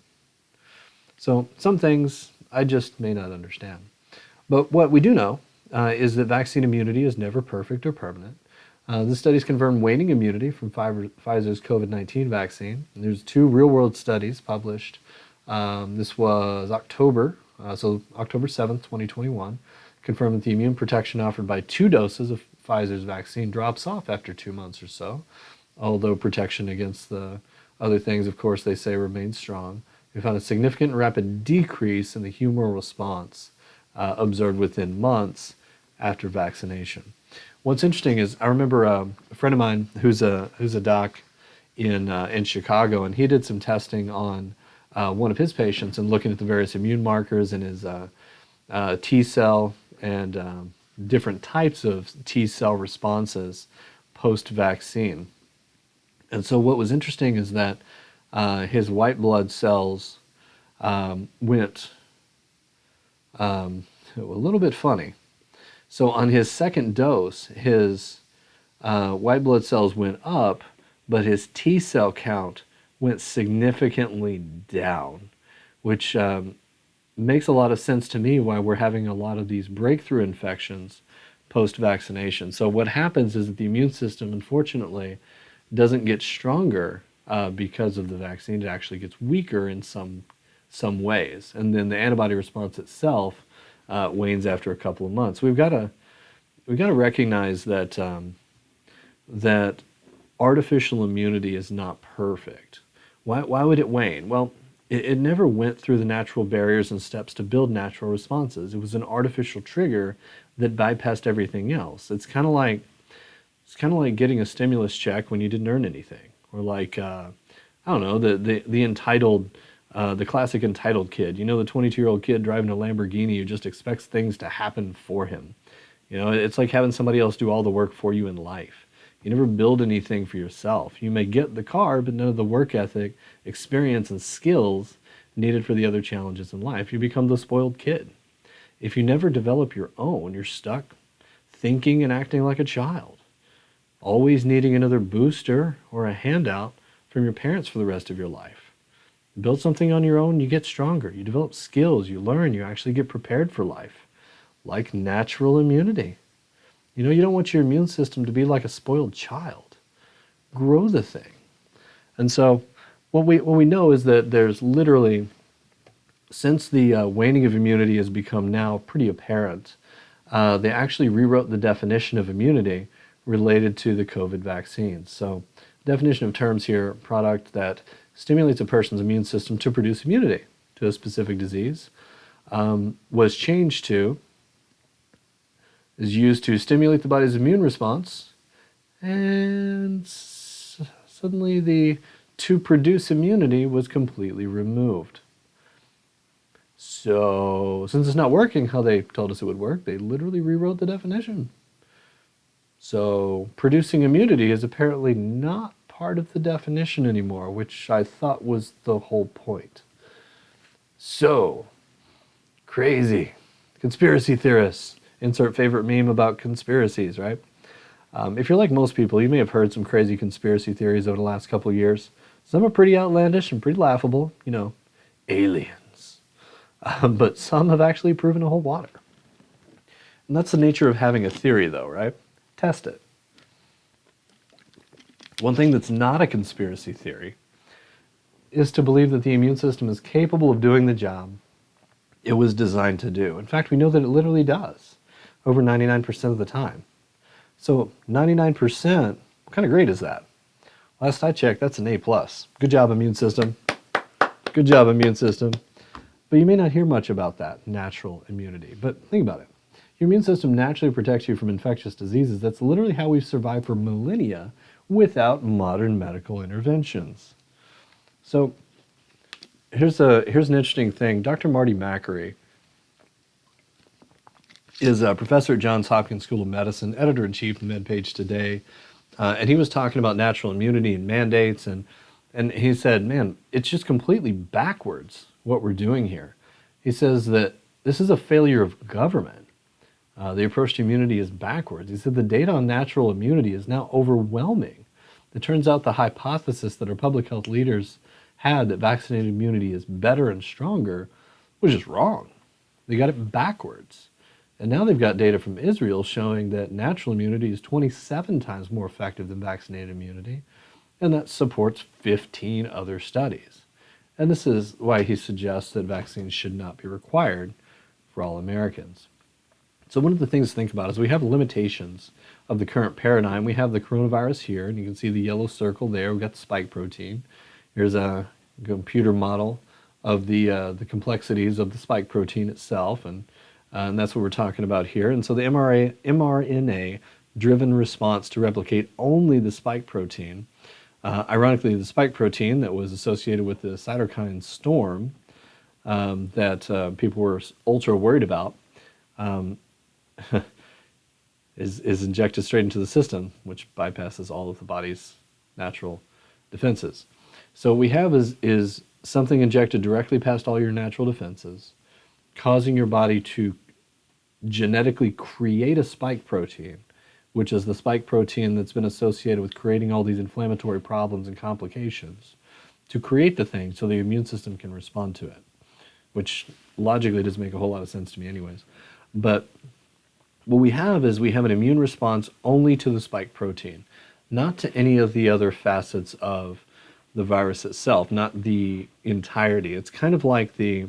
So some things I just may not understand. But what we do know is that vaccine immunity is never perfect or permanent. The studies confirm waning immunity from Pfizer's COVID-19 vaccine. And there's 2 real-world studies published. This was October 7th, 2021, confirmed that the immune protection offered by 2 doses of Pfizer's vaccine drops off after 2 months or so, although protection against the other things, of course, they say remains strong. We found a significant and rapid decrease in the humoral response observed within months after vaccination. What's interesting is I remember a friend of mine who's a doc in Chicago, and he did some testing on one of his patients and looking at the various immune markers in his T cell and different types of T cell responses post-vaccine. And so what was interesting is that his white blood cells went a little bit funny. So on his second dose, his white blood cells went up, but his T cell count went significantly down, which makes a lot of sense to me why we're having a lot of these breakthrough infections post-vaccination. So what happens is that the immune system, unfortunately, doesn't get stronger because of the vaccine. It actually gets weaker in some ways, and then the antibody response itself wanes after a couple of months. We've got to recognize that that artificial immunity is not perfect. Why would it wane? Well, it never went through the natural barriers and steps to build natural responses. It was an artificial trigger that bypassed everything else. It's kind of like getting a stimulus check when you didn't earn anything, or like I don't know, the entitled, the classic entitled kid. You know, the 22-year-old kid driving a Lamborghini who just expects things to happen for him. You know, it's like having somebody else do all the work for you in life. You never build anything for yourself. You may get the car, but none of the work ethic, experience, and skills needed for the other challenges in life. You become the spoiled kid. If you never develop your own, you're stuck thinking and acting like a child, always needing another booster or a handout from your parents for the rest of your life. Build something on your own, you get stronger. You develop skills, you learn, you actually get prepared for life, like natural immunity. You know, you don't want your immune system to be like a spoiled child. Grow the thing. And so what we know is that there's literally, since the waning of immunity has become now pretty apparent, they actually rewrote the definition of immunity related to the COVID vaccines. So definition of terms here: product that stimulates a person's immune system to produce immunity to a specific disease, was changed to, is used to stimulate the body's immune response, and suddenly the to produce immunity was completely removed. So since it's not working how they told us it would work, they literally rewrote the definition. So producing immunity is apparently not part of the definition anymore, which I thought was the whole point. So, crazy. Conspiracy theorists. Insert favorite meme about conspiracies, right? If you're like most people, you may have heard some crazy conspiracy theories over the last couple of years. Some are pretty outlandish and pretty laughable, you know, aliens. But some have actually proven to hold water. And that's the nature of having a theory, though, right? Test it. One thing that's not a conspiracy theory is to believe that the immune system is capable of doing the job it was designed to do. In fact, we know that it literally does, over 99% of the time. So 99%, what kind of grade is that? Last I checked, that's an A+. Good job, immune system. Good job, immune system. But you may not hear much about that natural immunity. But think about it. Your immune system naturally protects you from infectious diseases. That's literally how we've survived for millennia without modern medical interventions. So here's an interesting thing. Dr. Marty Makary is a professor at Johns Hopkins School of Medicine, editor-in-chief of MedPage Today, and he was talking about natural immunity and mandates, and he said, man, it's just completely backwards what we're doing here. He says that this is a failure of government. The approach to immunity is backwards. He said the data on natural immunity is now overwhelming. It turns out the hypothesis that our public health leaders had that vaccinated immunity is better and stronger was just wrong. They got it backwards. And now they've got data from Israel showing that natural immunity is 27 times more effective than vaccinated immunity, and that supports 15 other studies. And this is why he suggests that vaccines should not be required for all Americans. So one of the things to think about is we have limitations of the current paradigm. We have the coronavirus here, and you can see the yellow circle there. We've got the spike protein. Here's a computer model of the complexities of the spike protein itself, and that's what we're talking about here. And so the mRNA-driven response to replicate only the spike protein, ironically, the spike protein that was associated with the cytokine storm that people were ultra worried about, is injected straight into the system, which bypasses all of the body's natural defenses. So what we have is something injected directly past all your natural defenses, causing your body to genetically create a spike protein, which is the spike protein that's been associated with creating all these inflammatory problems and complications, to create the thing so the immune system can respond to it, which logically doesn't make a whole lot of sense to me anyways. But what we have is we have an immune response only to the spike protein, not to any of the other facets of the virus itself, not the entirety. It's kind of like the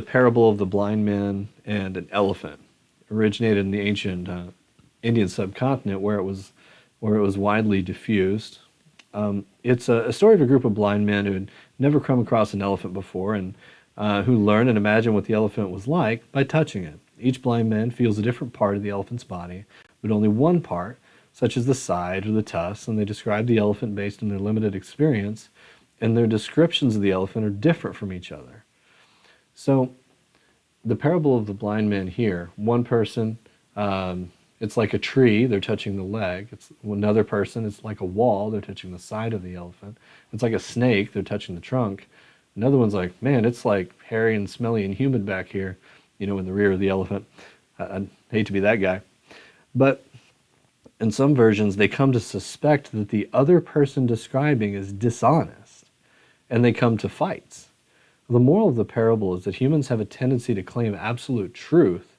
parable of the blind man and an elephant, originated in the ancient Indian subcontinent where it was widely diffused. It's a story of a group of blind men who had never come across an elephant before, and who learn and imagine what the elephant was like by touching it. Each blind man feels a different part of the elephant's body, but only one part, such as the side or the tusks, and they describe the elephant based on their limited experience, and their descriptions of the elephant are different from each other. So the parable of the blind man here, one person, it's like a tree, they're touching the leg. It's another person, it's like a wall, they're touching the side of the elephant. It's like a snake, they're touching the trunk. Another one's like, man, it's like hairy and smelly and humid back here, in the rear of the elephant. I'd hate to be that guy. But in some versions, they come to suspect that the other person describing is dishonest, and they come to fights. The moral of the parable is that humans have a tendency to claim absolute truth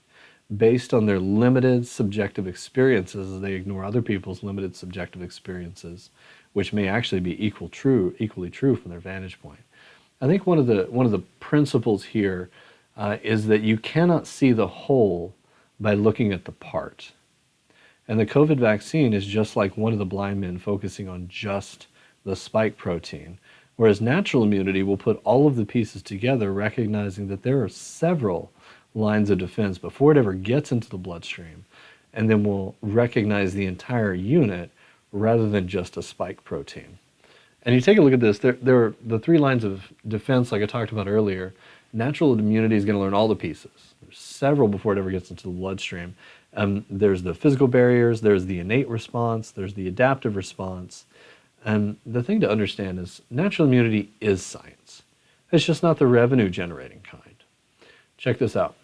based on their limited subjective experiences as they ignore other people's limited subjective experiences, which may actually be equally true from their vantage point. I think one of the principles here is that you cannot see the whole by looking at the part. And the COVID vaccine is just like one of the blind men focusing on just the spike protein, whereas natural immunity will put all of the pieces together, recognizing that there are several lines of defense before it ever gets into the bloodstream, and then we'll recognize the entire unit rather than just a spike protein. And you take a look at this, there are the three lines of defense like I talked about earlier. Natural immunity is going to learn all the pieces. There's several before it ever gets into the bloodstream. There's the physical barriers, there's the innate response, there's the adaptive response. And the thing to understand is natural immunity is science. It's just not the revenue generating kind. Check this out.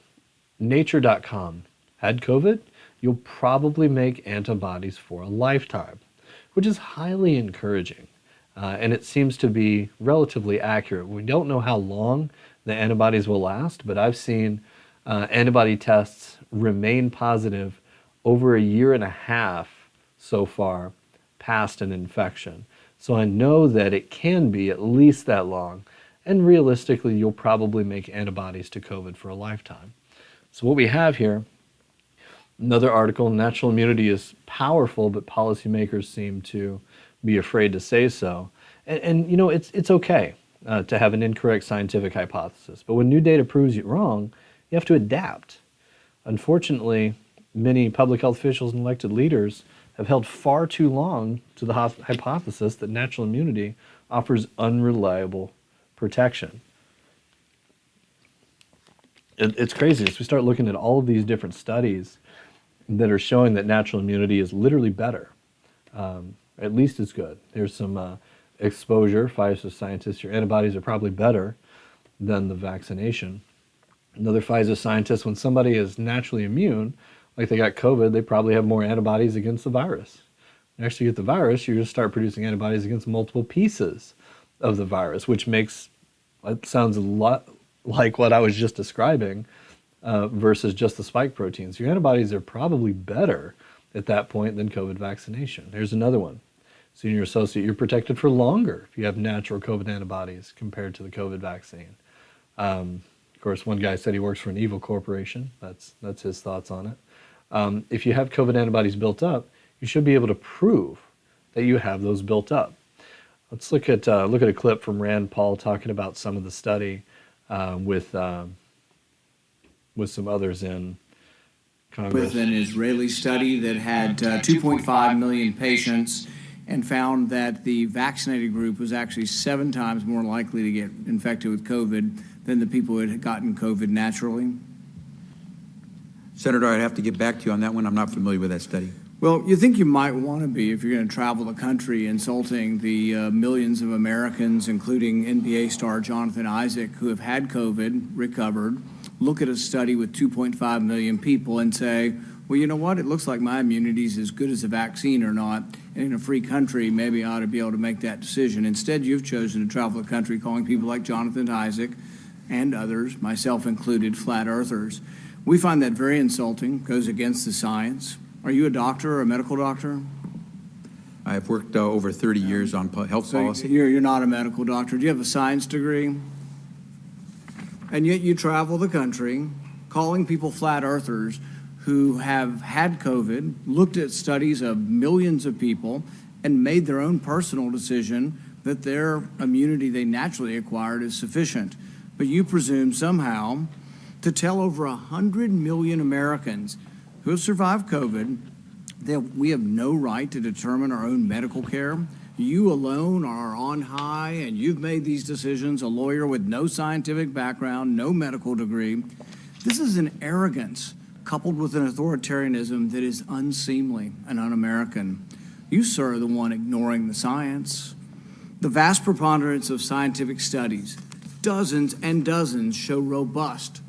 Nature.com had COVID, you'll probably make antibodies for a lifetime, which is highly encouraging. And it seems to be relatively accurate. We don't know how long the antibodies will last, but I've seen antibody tests remain positive over a year and a half so far past an infection. So I know that it can be at least that long, and realistically you'll probably make antibodies to COVID for a lifetime. So what we have here, another article, natural immunity is powerful, but policymakers seem to be afraid to say so. And it's okay to have an incorrect scientific hypothesis. But when new data proves you wrong, you have to adapt. Unfortunately, many public health officials and elected leaders have held far too long to the hypothesis that natural immunity offers unreliable protection. It's crazy as we start looking at all of these different studies that are showing that natural immunity is literally better, at least as good. There's some exposure. Pfizer scientists, your antibodies are probably better than the vaccination. Another Pfizer scientist, when somebody is naturally immune, like they got COVID, they probably have more antibodies against the virus. After you get the virus, you just start producing antibodies against multiple pieces of the virus, which makes it sounds a lot like what I was just describing versus just the spike proteins. Your antibodies are probably better at that point than COVID vaccination. There's another one. Senior associate, you're protected for longer if you have natural COVID antibodies compared to the COVID vaccine. Of course, one guy said he works for an evil corporation. That's his thoughts on it. If you have COVID antibodies built up, you should be able to prove that you have those built up. Let's look at a clip from Rand Paul talking about some of the study with some others in Congress. With an Israeli study that had 2.5 million patients and found that the vaccinated group was actually 7 times more likely to get infected with COVID than the people who had gotten COVID naturally? Senator, I'd have to get back to you on that one. I'm not familiar with that study. Well, you think you might want to be if you're going to travel the country insulting the millions of Americans, including NBA star Jonathan Isaac, who have had COVID, recovered, look at a study with 2.5 million people and say, well, you know what? It looks like my immunity is as good as a vaccine or not. And in a free country, maybe I ought to be able to make that decision. Instead, you've chosen to travel the country calling people like Jonathan Isaac and others, myself included, flat earthers. We find that very insulting, goes against the science. Are you a doctor or a medical doctor? I've worked over 30 years on health policy. You're not a medical doctor. Do you have a science degree? And yet you travel the country calling people flat earthers who have had COVID, looked at studies of millions of people, and made their own personal decision that their immunity they naturally acquired is sufficient. But you presume somehow to tell over 100 million Americans who have survived COVID that we have no right to determine our own medical care. You alone are on high, and you've made these decisions, a lawyer with no scientific background, no medical degree. This is an arrogance coupled with an authoritarianism that is unseemly and un-American. You, sir, are the one ignoring the science. The vast preponderance of scientific studies, dozens and dozens, show robust,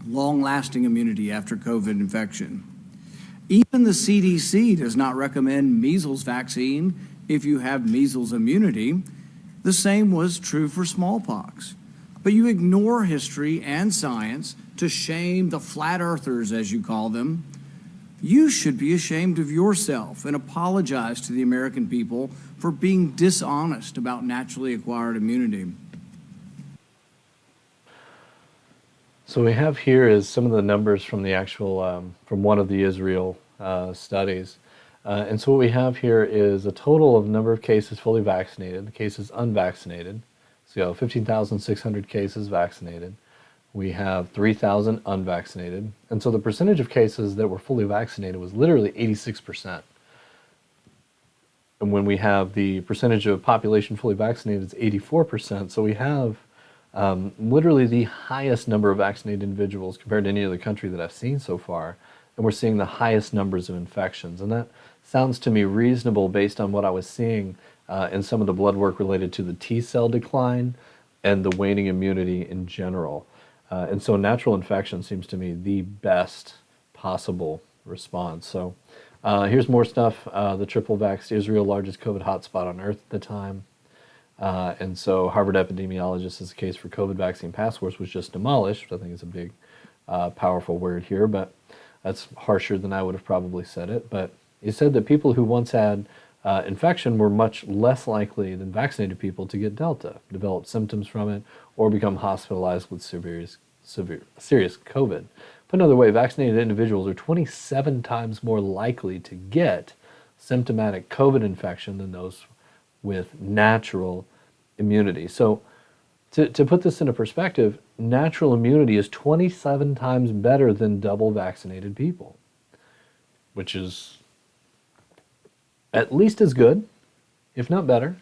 long-lasting immunity after COVID infection. Even the CDC does not recommend measles vaccine if you have measles immunity. The same was true for smallpox. But you ignore history and science to shame the flat earthers, as you call them. You should be ashamed of yourself and apologize to the American people for being dishonest about naturally acquired immunity. So we have here is some of the numbers from the actual, from one of the Israel studies. And so what we have here is a total of number of cases fully vaccinated, the cases unvaccinated. So 15,600 cases vaccinated. We have 3,000 unvaccinated. And so the percentage of cases that were fully vaccinated was literally 86%. And when we have the percentage of population fully vaccinated, it's 84%. So we have literally the highest number of vaccinated individuals compared to any other country that I've seen so far. And we're seeing the highest numbers of infections. And that sounds to me reasonable based on what I was seeing in some of the blood work related to the T cell decline and the waning immunity in general. And so natural infection seems to me the best possible response. So here's more stuff. The triple vaxxed Israel, largest COVID hotspot on earth at the time. And so Harvard epidemiologist says the case for COVID vaccine passports was just demolished, which I think is a big, powerful word here, but that's harsher than I would have probably said it. But he said that people who once had infection were much less likely than vaccinated people to get Delta, develop symptoms from it, or become hospitalized with serious COVID. Put another way, vaccinated individuals are 27 times more likely to get symptomatic COVID infection than those with natural immunity. So to put this into perspective, natural immunity is 27 times better than double vaccinated people, which is at least as good, if not better.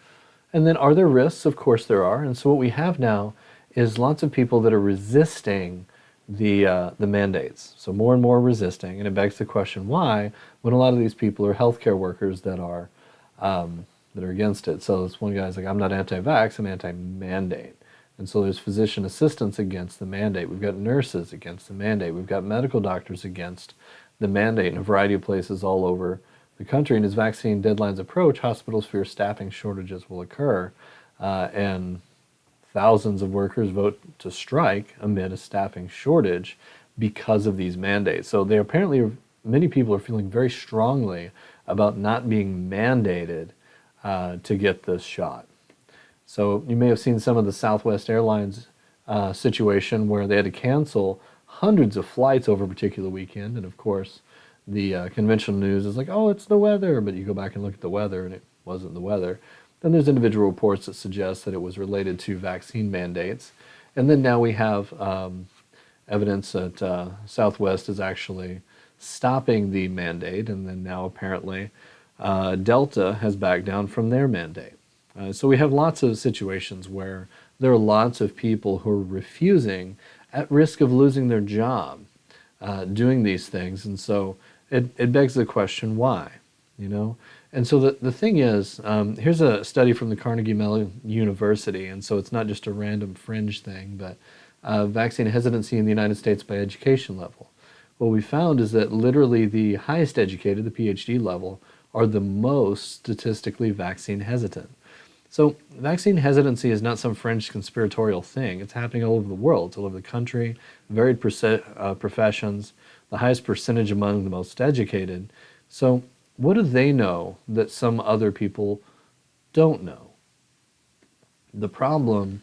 And then are there risks? Of course there are. And so what we have now is lots of people that are resisting the mandates. So more and more resisting, and it begs the question why, when a lot of these people are healthcare workers that are against it. So this one guy's like, I'm not anti-vax, I'm anti-mandate. And so there's physician assistants against the mandate. We've got nurses against the mandate. We've got medical doctors against the mandate in a variety of places all over the country. And as vaccine deadlines approach, hospitals fear staffing shortages will occur, and thousands of workers vote to strike amid a staffing shortage because of these mandates. So they apparently, many people are feeling very strongly about not being mandated to get this shot. So you may have seen some of the Southwest Airlines situation where they had to cancel hundreds of flights over a particular weekend. And of course, the conventional news is like, oh, it's the weather. But you go back and look at the weather and it wasn't the weather. Then there's individual reports that suggest that it was related to vaccine mandates. And then now we have evidence that Southwest is actually stopping the mandate. And then now apparently Delta has backed down from their mandate. So we have lots of situations where there are lots of people who are refusing, at risk of losing their job, doing these things. And so it begs the question, why? You know? And so the thing is, here's a study from the Carnegie Mellon University, and so it's not just a random fringe thing, but vaccine hesitancy in the United States by education level. What we found is that literally the highest educated, the PhD level, are the most statistically vaccine hesitant. So vaccine hesitancy is not some fringe conspiratorial thing. It's happening all over the world. It's all over the country, varied professions, the highest percentage among the most educated. So what do they know that some other people don't know? The problem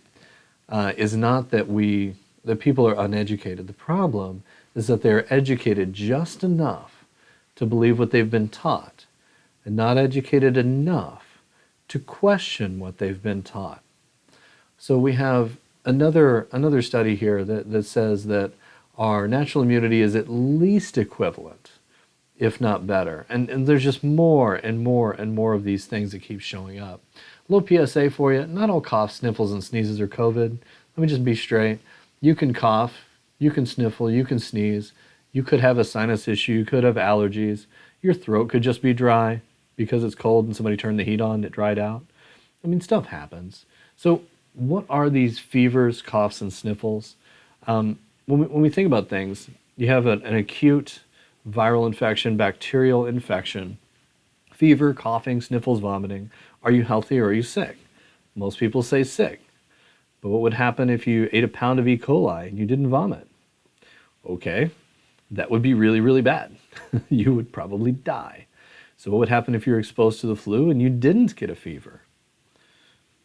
is not that people are uneducated. The problem is that they're educated just enough to believe what they've been taught and not educated enough to question what they've been taught. So we have another study here that says that our natural immunity is at least equivalent, if not better. And there's just more and more and more of these things that keep showing up. A little PSA for you, not all coughs, sniffles, and sneezes are COVID. Let me just be straight. You can cough, you can sniffle, you can sneeze, you could have a sinus issue, you could have allergies, your throat could just be dry because it's cold and somebody turned the heat on and it dried out. I mean, stuff happens. So what are these fevers, coughs, and sniffles? When we think about things, you have an acute viral infection, bacterial infection, fever, coughing, sniffles, vomiting. Are you healthy or are you sick? Most people say sick. But what would happen if you ate a pound of E. coli and you didn't vomit? Okay, that would be really, really bad. You would probably die. So what would happen if you were exposed to the flu and you didn't get a fever?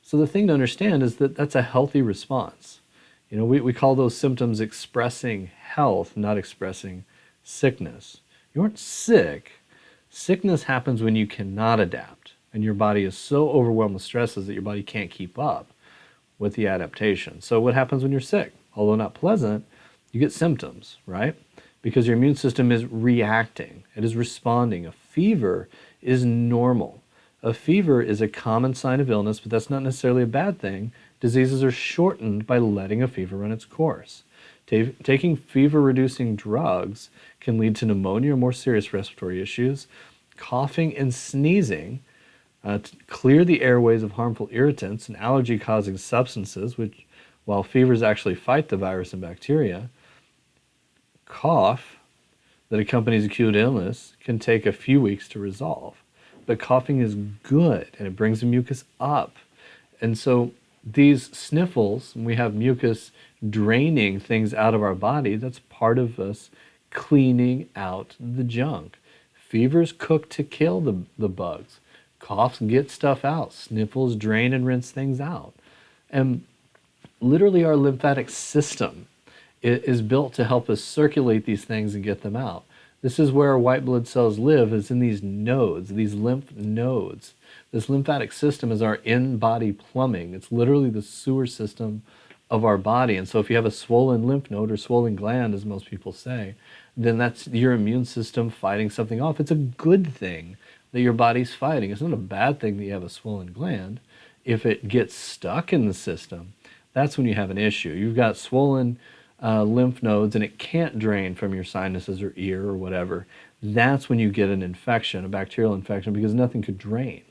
So the thing to understand is that that's a healthy response. You know, we call those symptoms expressing health, not expressing sickness. You aren't sick. Sickness happens when you cannot adapt and your body is so overwhelmed with stresses that your body can't keep up with the adaptation. So what happens when you're sick? Although not pleasant, you get symptoms, right? Because your immune system is reacting. It is responding. A fever is normal. A fever is a common sign of illness, but that's not necessarily a bad thing. Diseases are shortened by letting a fever run its course. Taking fever-reducing drugs can lead to pneumonia or more serious respiratory issues. Coughing and sneezing to clear the airways of harmful irritants and allergy-causing substances, which, while fevers actually fight the virus and bacteria, cough that accompanies acute illness can take a few weeks to resolve. But coughing is good and it brings the mucus up. And so these sniffles, when we have mucus draining things out of our body, that's part of us cleaning out the junk. Fevers cook to kill the bugs. Coughs get stuff out. Sniffles drain and rinse things out. And literally our lymphatic system is built to help us circulate these things and get them out. This is where white blood cells live, is in these nodes, these lymph nodes. This lymphatic system is our in-body plumbing. It's literally the sewer system of our body. And so if you have a swollen lymph node or swollen gland, as most people say, then that's your immune system fighting something off. It's a good thing that your body's fighting. It's not a bad thing that you have a swollen gland. If it gets stuck in the system, that's when you have an issue. You've got swollen lymph nodes and it can't drain from your sinuses or ear or whatever. That's when you get an infection, a bacterial infection, because nothing could drain.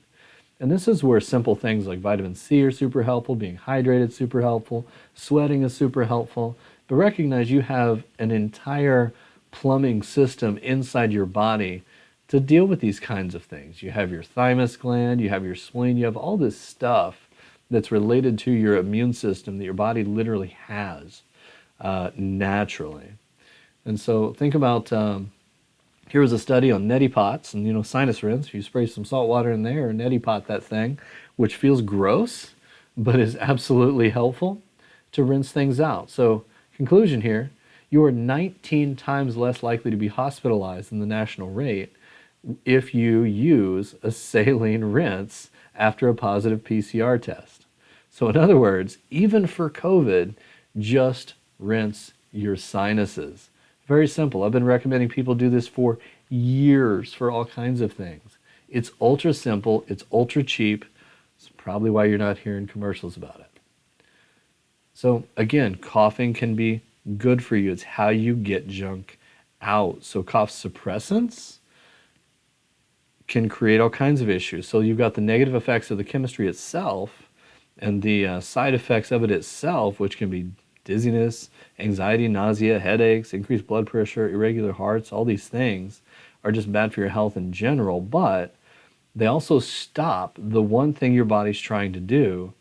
And this is where simple things like vitamin C are super helpful, being hydrated super helpful, sweating is super helpful. But recognize you have an entire plumbing system inside your body to deal with these kinds of things. You have your thymus gland, you have your spleen, you have all this stuff that's related to your immune system that your body literally has naturally. And so think about, here was a study on neti pots and, sinus rinse. You spray some salt water in there or neti pot that thing, which feels gross, but is absolutely helpful to rinse things out. So conclusion here, you are 19 times less likely to be hospitalized than the national rate if you use a saline rinse after a positive PCR test. So in other words, even for COVID, just rinse your sinuses. Very simple. I've been recommending people do this for years for all kinds of things. It's ultra simple. It's ultra cheap. It's probably why you're not hearing commercials about it. So again, coughing can be good for you. It's how you get junk out. So cough suppressants can create all kinds of issues. So you've got the negative effects of the chemistry itself and the side effects of it itself, which can be dizziness, anxiety, nausea, headaches, increased blood pressure, irregular hearts. All these things are just bad for your health in general, but they also stop the one thing your body's trying to do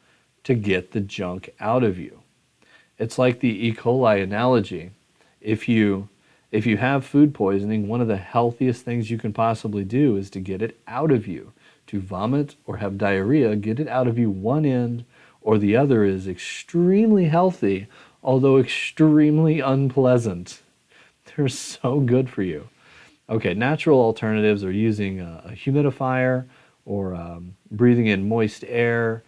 to get the junk out of you. It's like the E. coli analogy. If you have food poisoning, one of the healthiest things you can possibly do is to get it out of you. To vomit or have diarrhea, get it out of you. One end or the other is extremely healthy, although extremely unpleasant. They're so good for you. Okay, natural alternatives are using a humidifier or breathing in moist air,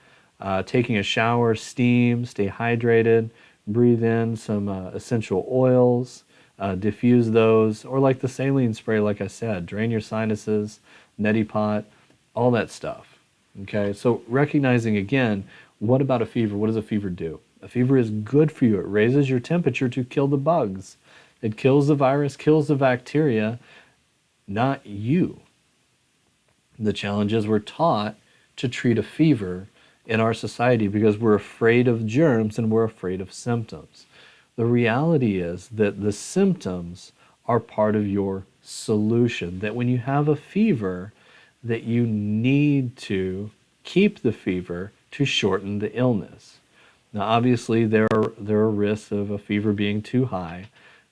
taking a shower, steam, stay hydrated, breathe in some essential oils, diffuse those, or like the saline spray, like I said, drain your sinuses, neti pot, all that stuff. Okay, so recognizing again, what about a fever? What does a fever do? A fever is good for you. It raises your temperature to kill the bugs. It kills the virus, kills the bacteria, not you. The challenge is we're taught to treat a fever in our society because we're afraid of germs and we're afraid of symptoms. The reality is that the symptoms are part of your solution, that when you have a fever, that you need to keep the fever to shorten the illness. Now, obviously, there are risks of a fever being too high,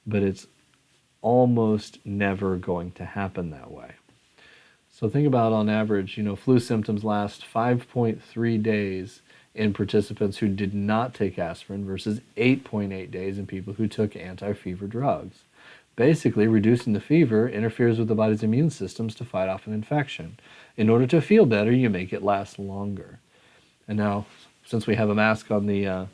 but it's almost never going to happen that way. So think about on average, flu symptoms last 5.3 days in participants who did not take aspirin versus 8.8 days in people who took anti-fever drugs. Basically, reducing the fever interferes with the body's immune systems to fight off an infection. In order to feel better, you make it last longer. And now, since we have a mask on the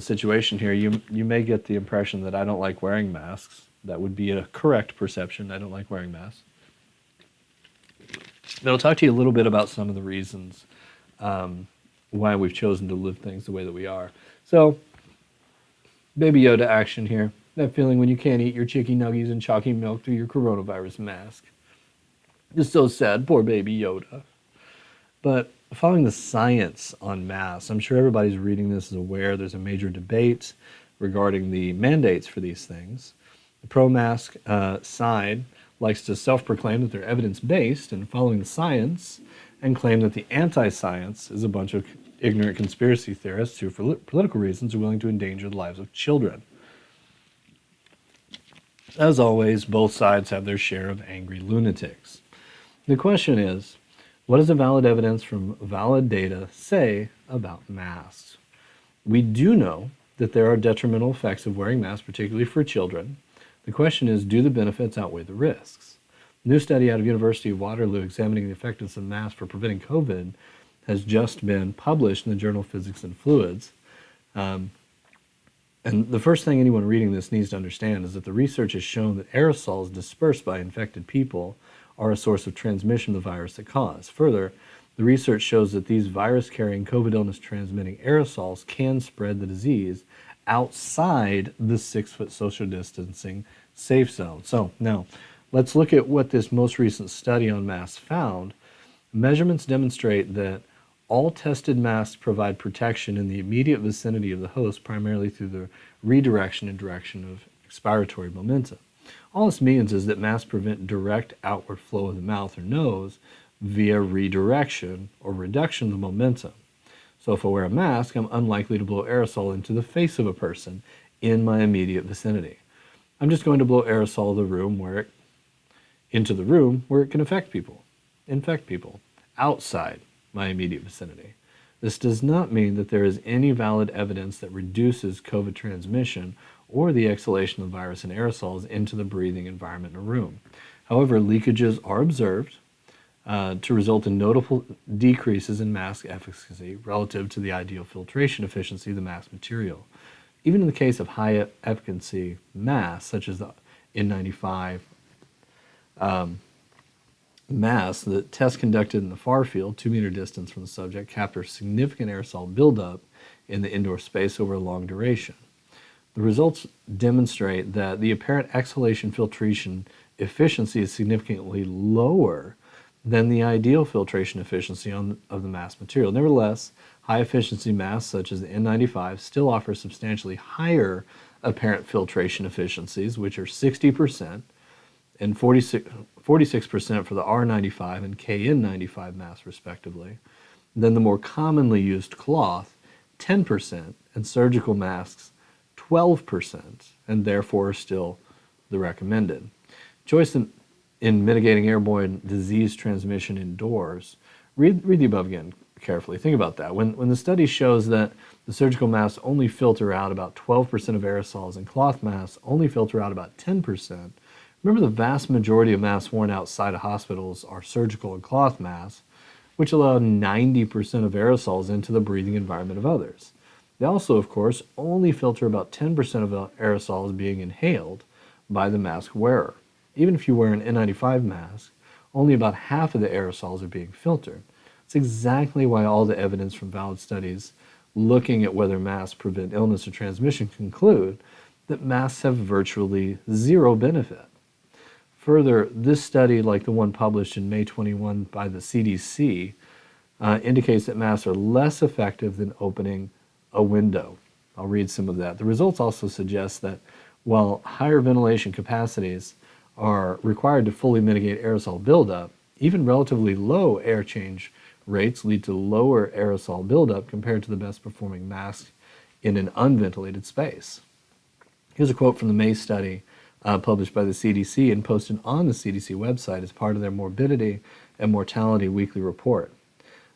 situation here, you may get the impression that I don't like wearing masks. That would be a correct perception. I don't like wearing masks. But I'll talk to you a little bit about some of the reasons why we've chosen to live things the way that we are. So, Baby Yoda action here. That feeling when you can't eat your chicken nuggies and chalky milk through your coronavirus mask. Just so sad, poor Baby Yoda. But following the science on masks, I'm sure everybody's reading this is aware there's a major debate regarding the mandates for these things. The pro-mask side likes to self-proclaim that they're evidence-based and following the science, and claim that the anti-science is a bunch of ignorant conspiracy theorists who, for political reasons, are willing to endanger the lives of children. As always, both sides have their share of angry lunatics. The question is, what does the valid evidence from valid data say about masks? We do know that there are detrimental effects of wearing masks, particularly for children. The question is, do the benefits outweigh the risks? A new study out of University of Waterloo examining the effectiveness of masks for preventing COVID has just been published in the Journal of Physics and Fluids. And the first thing anyone reading this needs to understand is that the research has shown that aerosols dispersed by infected people are a source of transmission of the virus that cause. Further, the research shows that these virus-carrying COVID illness transmitting aerosols can spread the disease outside the 6-foot social distancing safe zone. So now, let's look at what this most recent study on masks found. Measurements demonstrate that all tested masks provide protection in the immediate vicinity of the host, primarily through the redirection and direction of expiratory momentum. All this means is that masks prevent direct outward flow of the mouth or nose via redirection or reduction of the momentum. So if I wear a mask, I'm unlikely to blow aerosol into the face of a person in my immediate vicinity. I'm just going to blow aerosol into the room where it can infect people, outside my immediate vicinity. This does not mean that there is any valid evidence that reduces COVID transmission or the exhalation of the virus in aerosols into the breathing environment in a room. However, leakages are observed to result in notable decreases in mask efficacy relative to the ideal filtration efficiency of the mask material. Even in the case of high efficacy masks, such as the N95 mask, the test conducted in the far field, 2-meter distance from the subject, captured significant aerosol buildup in the indoor space over a long duration. The results demonstrate that the apparent exhalation filtration efficiency is significantly lower than the ideal filtration efficiency of the mask material. Nevertheless, high efficiency masks such as the N95 still offer substantially higher apparent filtration efficiencies, which are 60% and 46% for the R95 and KN95 masks respectively, than the more commonly used cloth, 10%, and surgical masks, 12%, and therefore are still the recommended. Choice in mitigating airborne disease transmission indoors. Read the above again carefully. Think about that. When the study shows that the surgical masks only filter out about 12% of aerosols and cloth masks only filter out about 10%, remember the vast majority of masks worn outside of hospitals are surgical and cloth masks, which allow 90% of aerosols into the breathing environment of others. They also, of course, only filter about 10% of the aerosols being inhaled by the mask wearer. Even if you wear an N95 mask, only about half of the aerosols are being filtered. It's exactly why all the evidence from valid studies looking at whether masks prevent illness or transmission conclude that masks have virtually zero benefit. Further, this study, like the one published in May 21 by the CDC, indicates that masks are less effective than opening a window. I'll read some of that. The results also suggest that while higher ventilation capacities are required to fully mitigate aerosol buildup, even relatively low air change rates lead to lower aerosol buildup compared to the best performing mask in an unventilated space. Here's a quote from the May study published by the CDC and posted on the CDC website as part of their morbidity and mortality weekly report.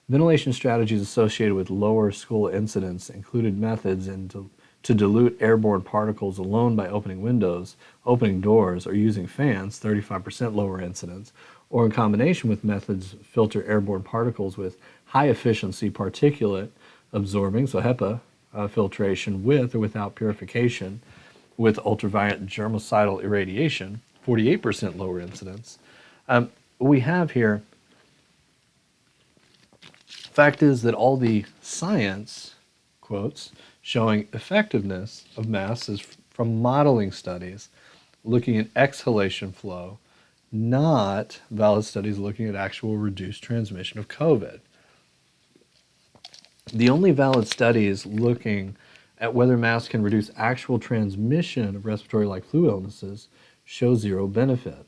Ventilation strategies associated with lower school incidence included methods to dilute airborne particles alone by opening windows, opening doors, or using fans, 35% lower incidence, or in combination with methods filter airborne particles with high efficiency particulate absorbing, so HEPA filtration with or without purification, with ultraviolet germicidal irradiation, 48% lower incidence. We have here, fact is that all the science, quotes, showing effectiveness of masks is from modeling studies looking at exhalation flow, not valid studies looking at actual reduced transmission of COVID. The only valid studies looking at whether masks can reduce actual transmission of respiratory-like flu illnesses show zero benefit.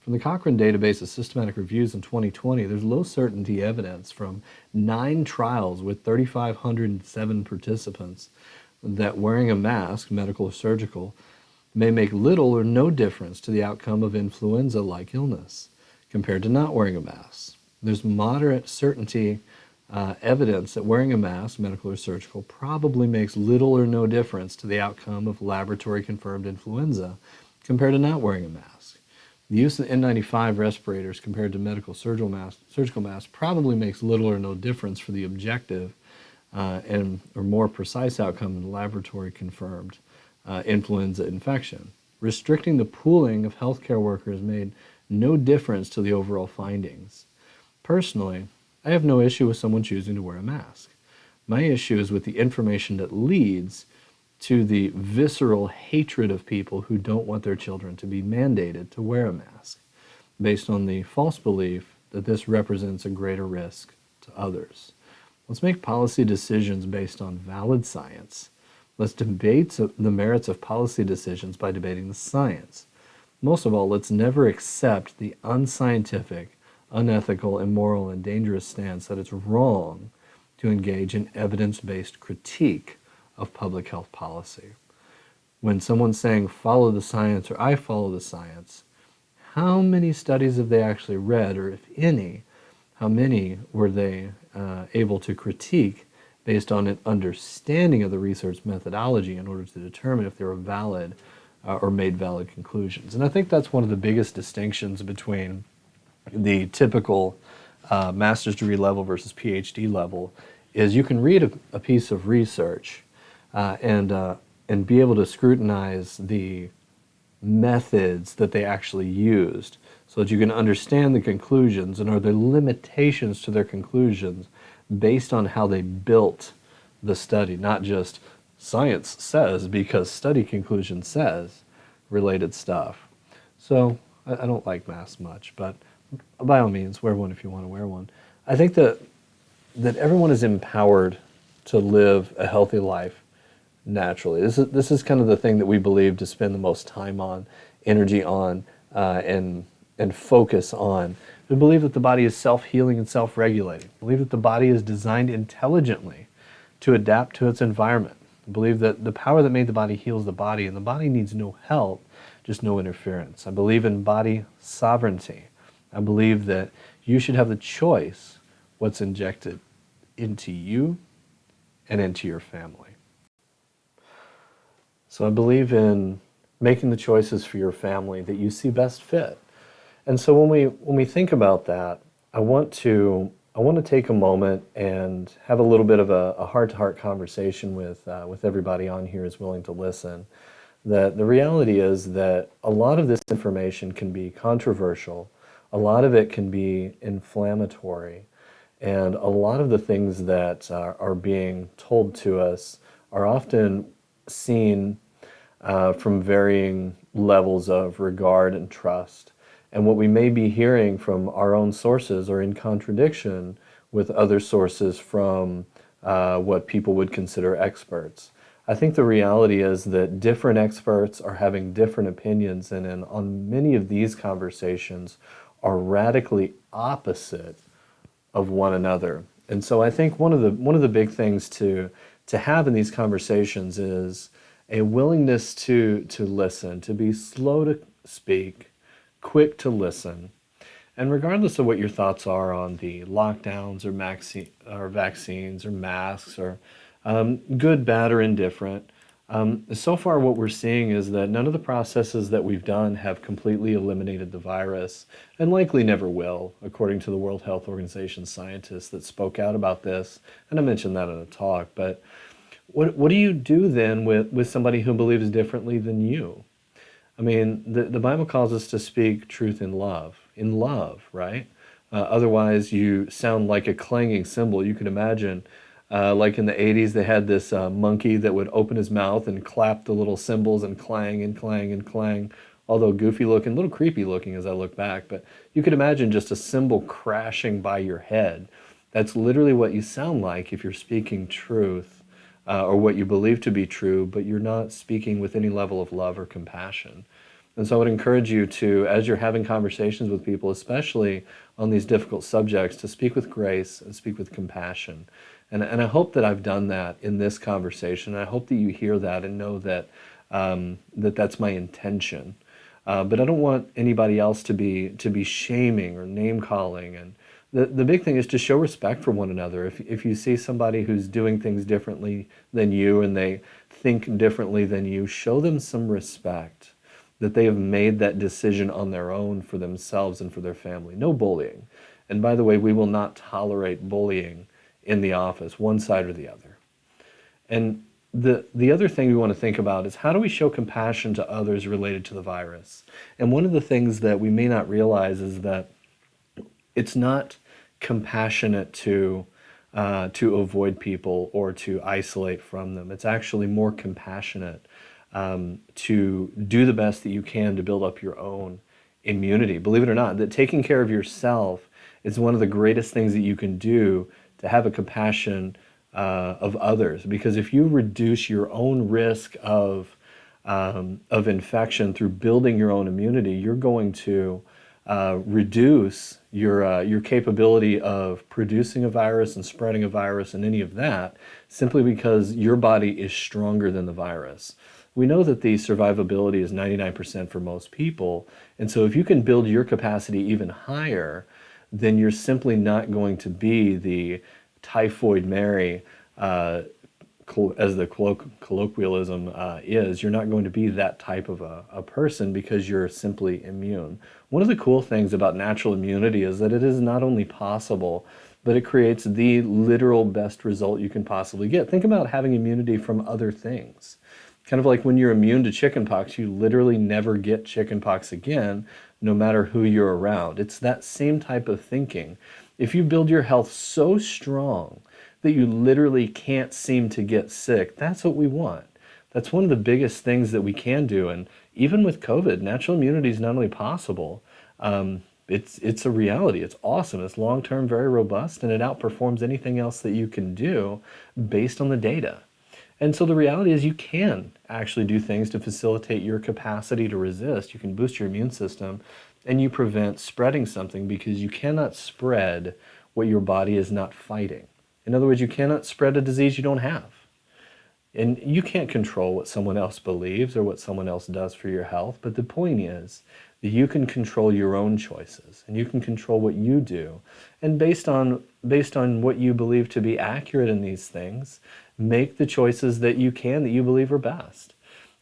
From the Cochrane database of systematic reviews in 2020, there's low certainty evidence from 9 trials with 3,507 participants that wearing a mask, medical or surgical, may make little or no difference to the outcome of influenza-like illness compared to not wearing a mask. There's moderate certainty evidence that wearing a mask, medical or surgical, probably makes little or no difference to the outcome of laboratory-confirmed influenza compared to not wearing a mask. The use of N95 respirators compared to surgical masks probably makes little or no difference for the objective or more precise outcome in the laboratory confirmed influenza infection. Restricting the pooling of healthcare workers made no difference to the overall findings. Personally, I have no issue with someone choosing to wear a mask. My issue is with the information that leads to the visceral hatred of people who don't want their children to be mandated to wear a mask, based on the false belief that this represents a greater risk to others. Let's make policy decisions based on valid science. Let's debate the merits of policy decisions by debating the science. Most of all, let's never accept the unscientific, unethical, immoral, and dangerous stance that it's wrong to engage in evidence-based critique of public health policy. When someone's saying, follow the science, or I follow the science, how many studies have they actually read, or if any, how many were they able to critique based on an understanding of the research methodology in order to determine if they were valid or made valid conclusions? And I think that's one of the biggest distinctions between the typical master's degree level versus PhD level, is you can read a piece of research and be able to scrutinize the methods that they actually used so that you can understand the conclusions and are there limitations to their conclusions based on how they built the study, not just science says because study conclusion says related stuff. So I don't like masks much, but by all means, wear one if you want to wear one. I think that everyone is empowered to live a healthy life naturally. This is kind of the thing that we believe to spend the most time on, energy on, and focus on. We believe that the body is self-healing and self-regulating. We believe that the body is designed intelligently to adapt to its environment. We believe that the power that made the body heals the body, and the body needs no help, just no interference. I believe in body sovereignty. I believe that you should have the choice what's injected into you and into your family. So I believe in making the choices for your family that you see best fit. And so when we think about that, I want to take a moment and have a little bit of a heart-to-heart conversation with everybody on here who's willing to listen. That the reality is that a lot of this information can be controversial, a lot of it can be inflammatory, and a lot of the things that are being told to us are often seen from varying levels of regard and trust. And what we may be hearing from our own sources are in contradiction with other sources from what people would consider experts. I think the reality is that different experts are having different opinions, and on many of these conversations are radically opposite of one another. And so I think one of the big things to have in these conversations is a willingness to listen, to be slow to speak, quick to listen. And regardless of what your thoughts are on the lockdowns or vaccines or masks or good, bad, or indifferent, so far what we're seeing is that none of the processes that we've done have completely eliminated the virus, and likely never will, according to the World Health Organization scientists that spoke out about this. And I mentioned that in a talk. But what do you do then with somebody who believes differently than you? I mean, the Bible calls us to speak truth in love, right? Otherwise, you sound like a clanging cymbal. You could imagine, like in the 80s, they had this monkey that would open his mouth and clap the little cymbals and clang and clang and clang, although goofy looking, a little creepy looking as I look back. But you could imagine just a cymbal crashing by your head. That's literally what you sound like if you're speaking truth. Or what you believe to be true, but you're not speaking with any level of love or compassion. And so I would encourage you to, as you're having conversations with people, especially on these difficult subjects, to speak with grace and speak with compassion. And I hope that I've done that in this conversation. I hope that you hear that and know that that's my intention. But I don't want anybody else to be shaming or name calling. And the big thing is to show respect for one another. If you see somebody who's doing things differently than you and they think differently than you, show them some respect. that they have made that decision on their own for themselves and for their family. No bullying. And by the way, we will not tolerate bullying in the office, one side or the other. And the other thing we want to think about is how do we show compassion to others related to the virus? And one of the things that we may not realize is that it's not compassionate to avoid people or to isolate from them. It's actually more compassionate to do the best that you can to build up your own immunity. Believe it or not, that taking care of yourself is one of the greatest things that you can do to have a compassion of others. Because if you reduce your own risk of infection through building your own immunity, you're going to reduce your capability of producing a virus and spreading a virus and any of that, simply because your body is stronger than the virus. We know that the survivability is 99% for most people, and so if you can build your capacity even higher, then you're simply not going to be the typhoid Mary, as the colloquialism is. You're not going to be that type of a person because you're simply immune. One of the cool things about natural immunity is that it is not only possible, but it creates the literal best result you can possibly get. Think about having immunity from other things. Kind of like when you're immune to chickenpox, you literally never get chickenpox again, no matter who you're around. It's that same type of thinking. If you build your health so strong that you literally can't seem to get sick, that's what we want. That's one of the biggest things that we can do. And even with COVID, natural immunity is not only possible, it's a reality. It's awesome. It's long-term, very robust, and it outperforms anything else that you can do based on the data. And so the reality is you can actually do things to facilitate your capacity to resist. You can boost your immune system and you prevent spreading something, because you cannot spread what your body is not fighting. In other words, you cannot spread a disease you don't have. And you can't control what someone else believes or what someone else does for your health, but the point is that you can control your own choices and you can control what you do. And based on what you believe to be accurate in these things, make the choices that you can, that you believe are best.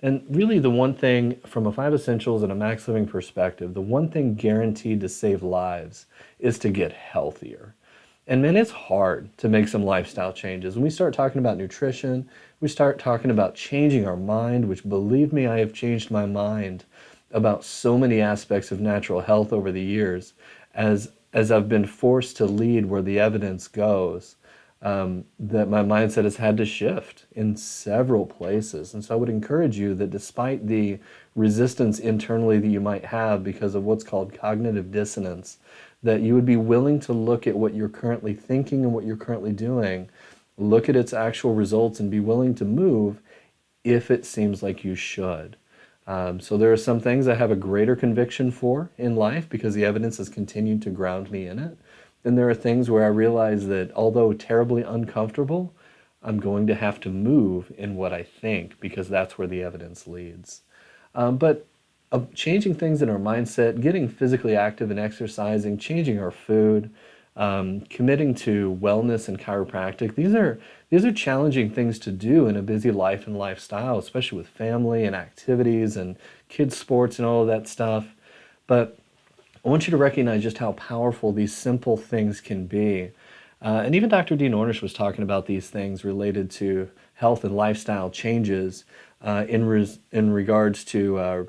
And really the one thing from a 5 Essentials and a Max Living perspective, the one thing guaranteed to save lives is to get healthier. And man, it's hard to make some lifestyle changes. When we start talking about nutrition, we start talking about changing our mind, which, believe me, I have changed my mind about so many aspects of natural health over the years as I've been forced to lead where the evidence goes, that my mindset has had to shift in several places. And so I would encourage you that despite the resistance internally that you might have because of what's called cognitive dissonance, that you would be willing to look at what you're currently thinking and what you're currently doing, look at its actual results, and be willing to move if it seems like you should. So there are some things I have a greater conviction for in life because the evidence has continued to ground me in it. And there are things where I realize that although terribly uncomfortable, I'm going to have to move in what I think because that's where the evidence leads. But changing things in our mindset, getting physically active and exercising, changing our food, committing to wellness and chiropractic, these are challenging things to do in a busy life and lifestyle, especially with family and activities and kids' sports and all of that stuff. But I want you to recognize just how powerful these simple things can be. And even Dr. Dean Ornish was talking about these things related to health and lifestyle changes in regards to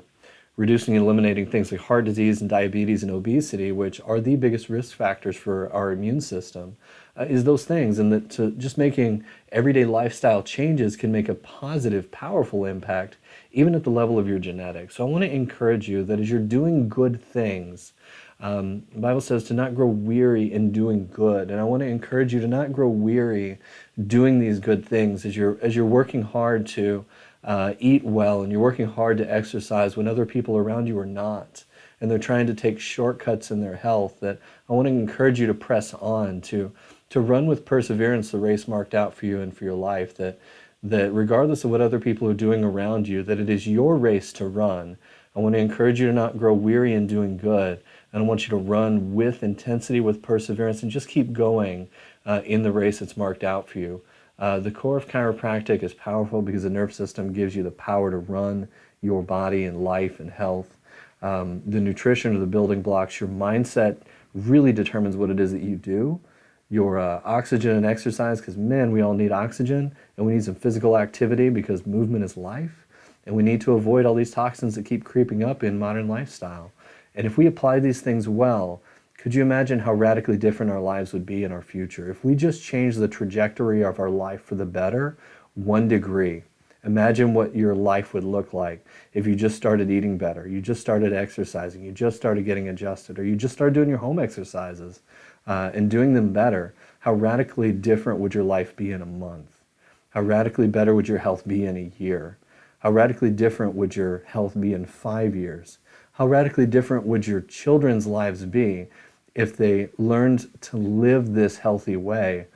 reducing and eliminating things like heart disease and diabetes and obesity, which are the biggest risk factors for our immune system, is those things. And that just making everyday lifestyle changes can make a positive, powerful impact, even at the level of your genetics. So I want to encourage you that as you're doing good things, the Bible says to not grow weary in doing good. And I want to encourage you to not grow weary doing these good things as you're working hard to eat well and you're working hard to exercise when other people around you are not. And they're trying to take shortcuts in their health. That I want to encourage you to press on, to run with perseverance the race marked out for you and for your life. That regardless of what other people are doing around you, that it is your race to run. I want to encourage you to not grow weary in doing good. And I want you to run with intensity, with perseverance, and just keep going in the race that's marked out for you. The core of chiropractic is powerful because the nerve system gives you the power to run your body and life and health. The nutrition are the building blocks. Your mindset really determines what it is that you do. Your oxygen and exercise, because man, we all need oxygen, and we need some physical activity because movement is life. And we need to avoid all these toxins that keep creeping up in modern lifestyle. And if we apply these things well, could you imagine how radically different our lives would be in our future? If we just change the trajectory of our life for the better, 1 degree. Imagine what your life would look like if you just started eating better, you just started exercising, you just started getting adjusted, or you just started doing your home exercises and doing them better. How radically different would your life be in a month? How radically better would your health be in a year? How radically different would your health be in 5 years? How radically different would your children's lives be if they learned to live this healthy way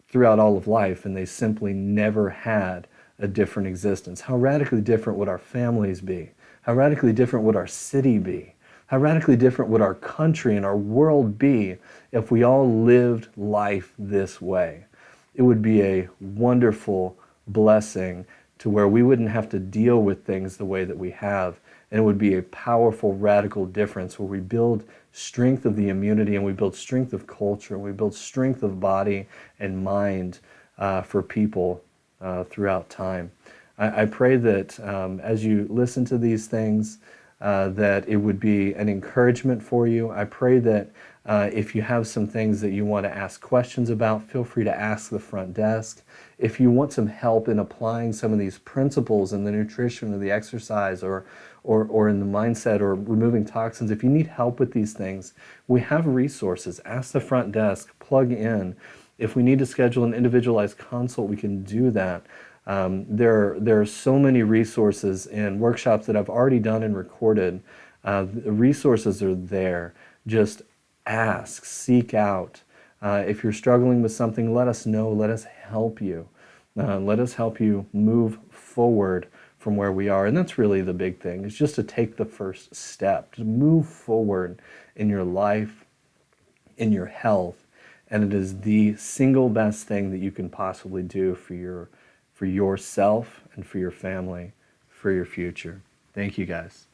throughout all of life and they simply never had a different existence? How radically different would our families be? How radically different would our city be? How radically different would our country and our world be if we all lived life this way? It would be a wonderful blessing to where we wouldn't have to deal with things the way that we have. And it would be a powerful, radical difference where we build strength of the immunity and we build strength of culture and we build strength of body and mind for people throughout time. I pray that as you listen to these things, that it would be an encouragement for you. I pray that if you have some things that you want to ask questions about, feel free to ask the front desk. If you want some help in applying some of these principles in the nutrition or the exercise or in the mindset or removing toxins, if you need help with these things, we have resources. Ask the front desk, plug in. If we need to schedule an individualized consult, we can do that. There are so many resources and workshops that I've already done and recorded. The resources are there. Just ask, seek out. If you're struggling with something, let us know. Let us help you. Let us help you move forward from where we are. And that's really the big thing, is just to take the first step, to move forward in your life, in your health. And it is the single best thing that you can possibly do for yourself and for your family, for your future. Thank you, guys.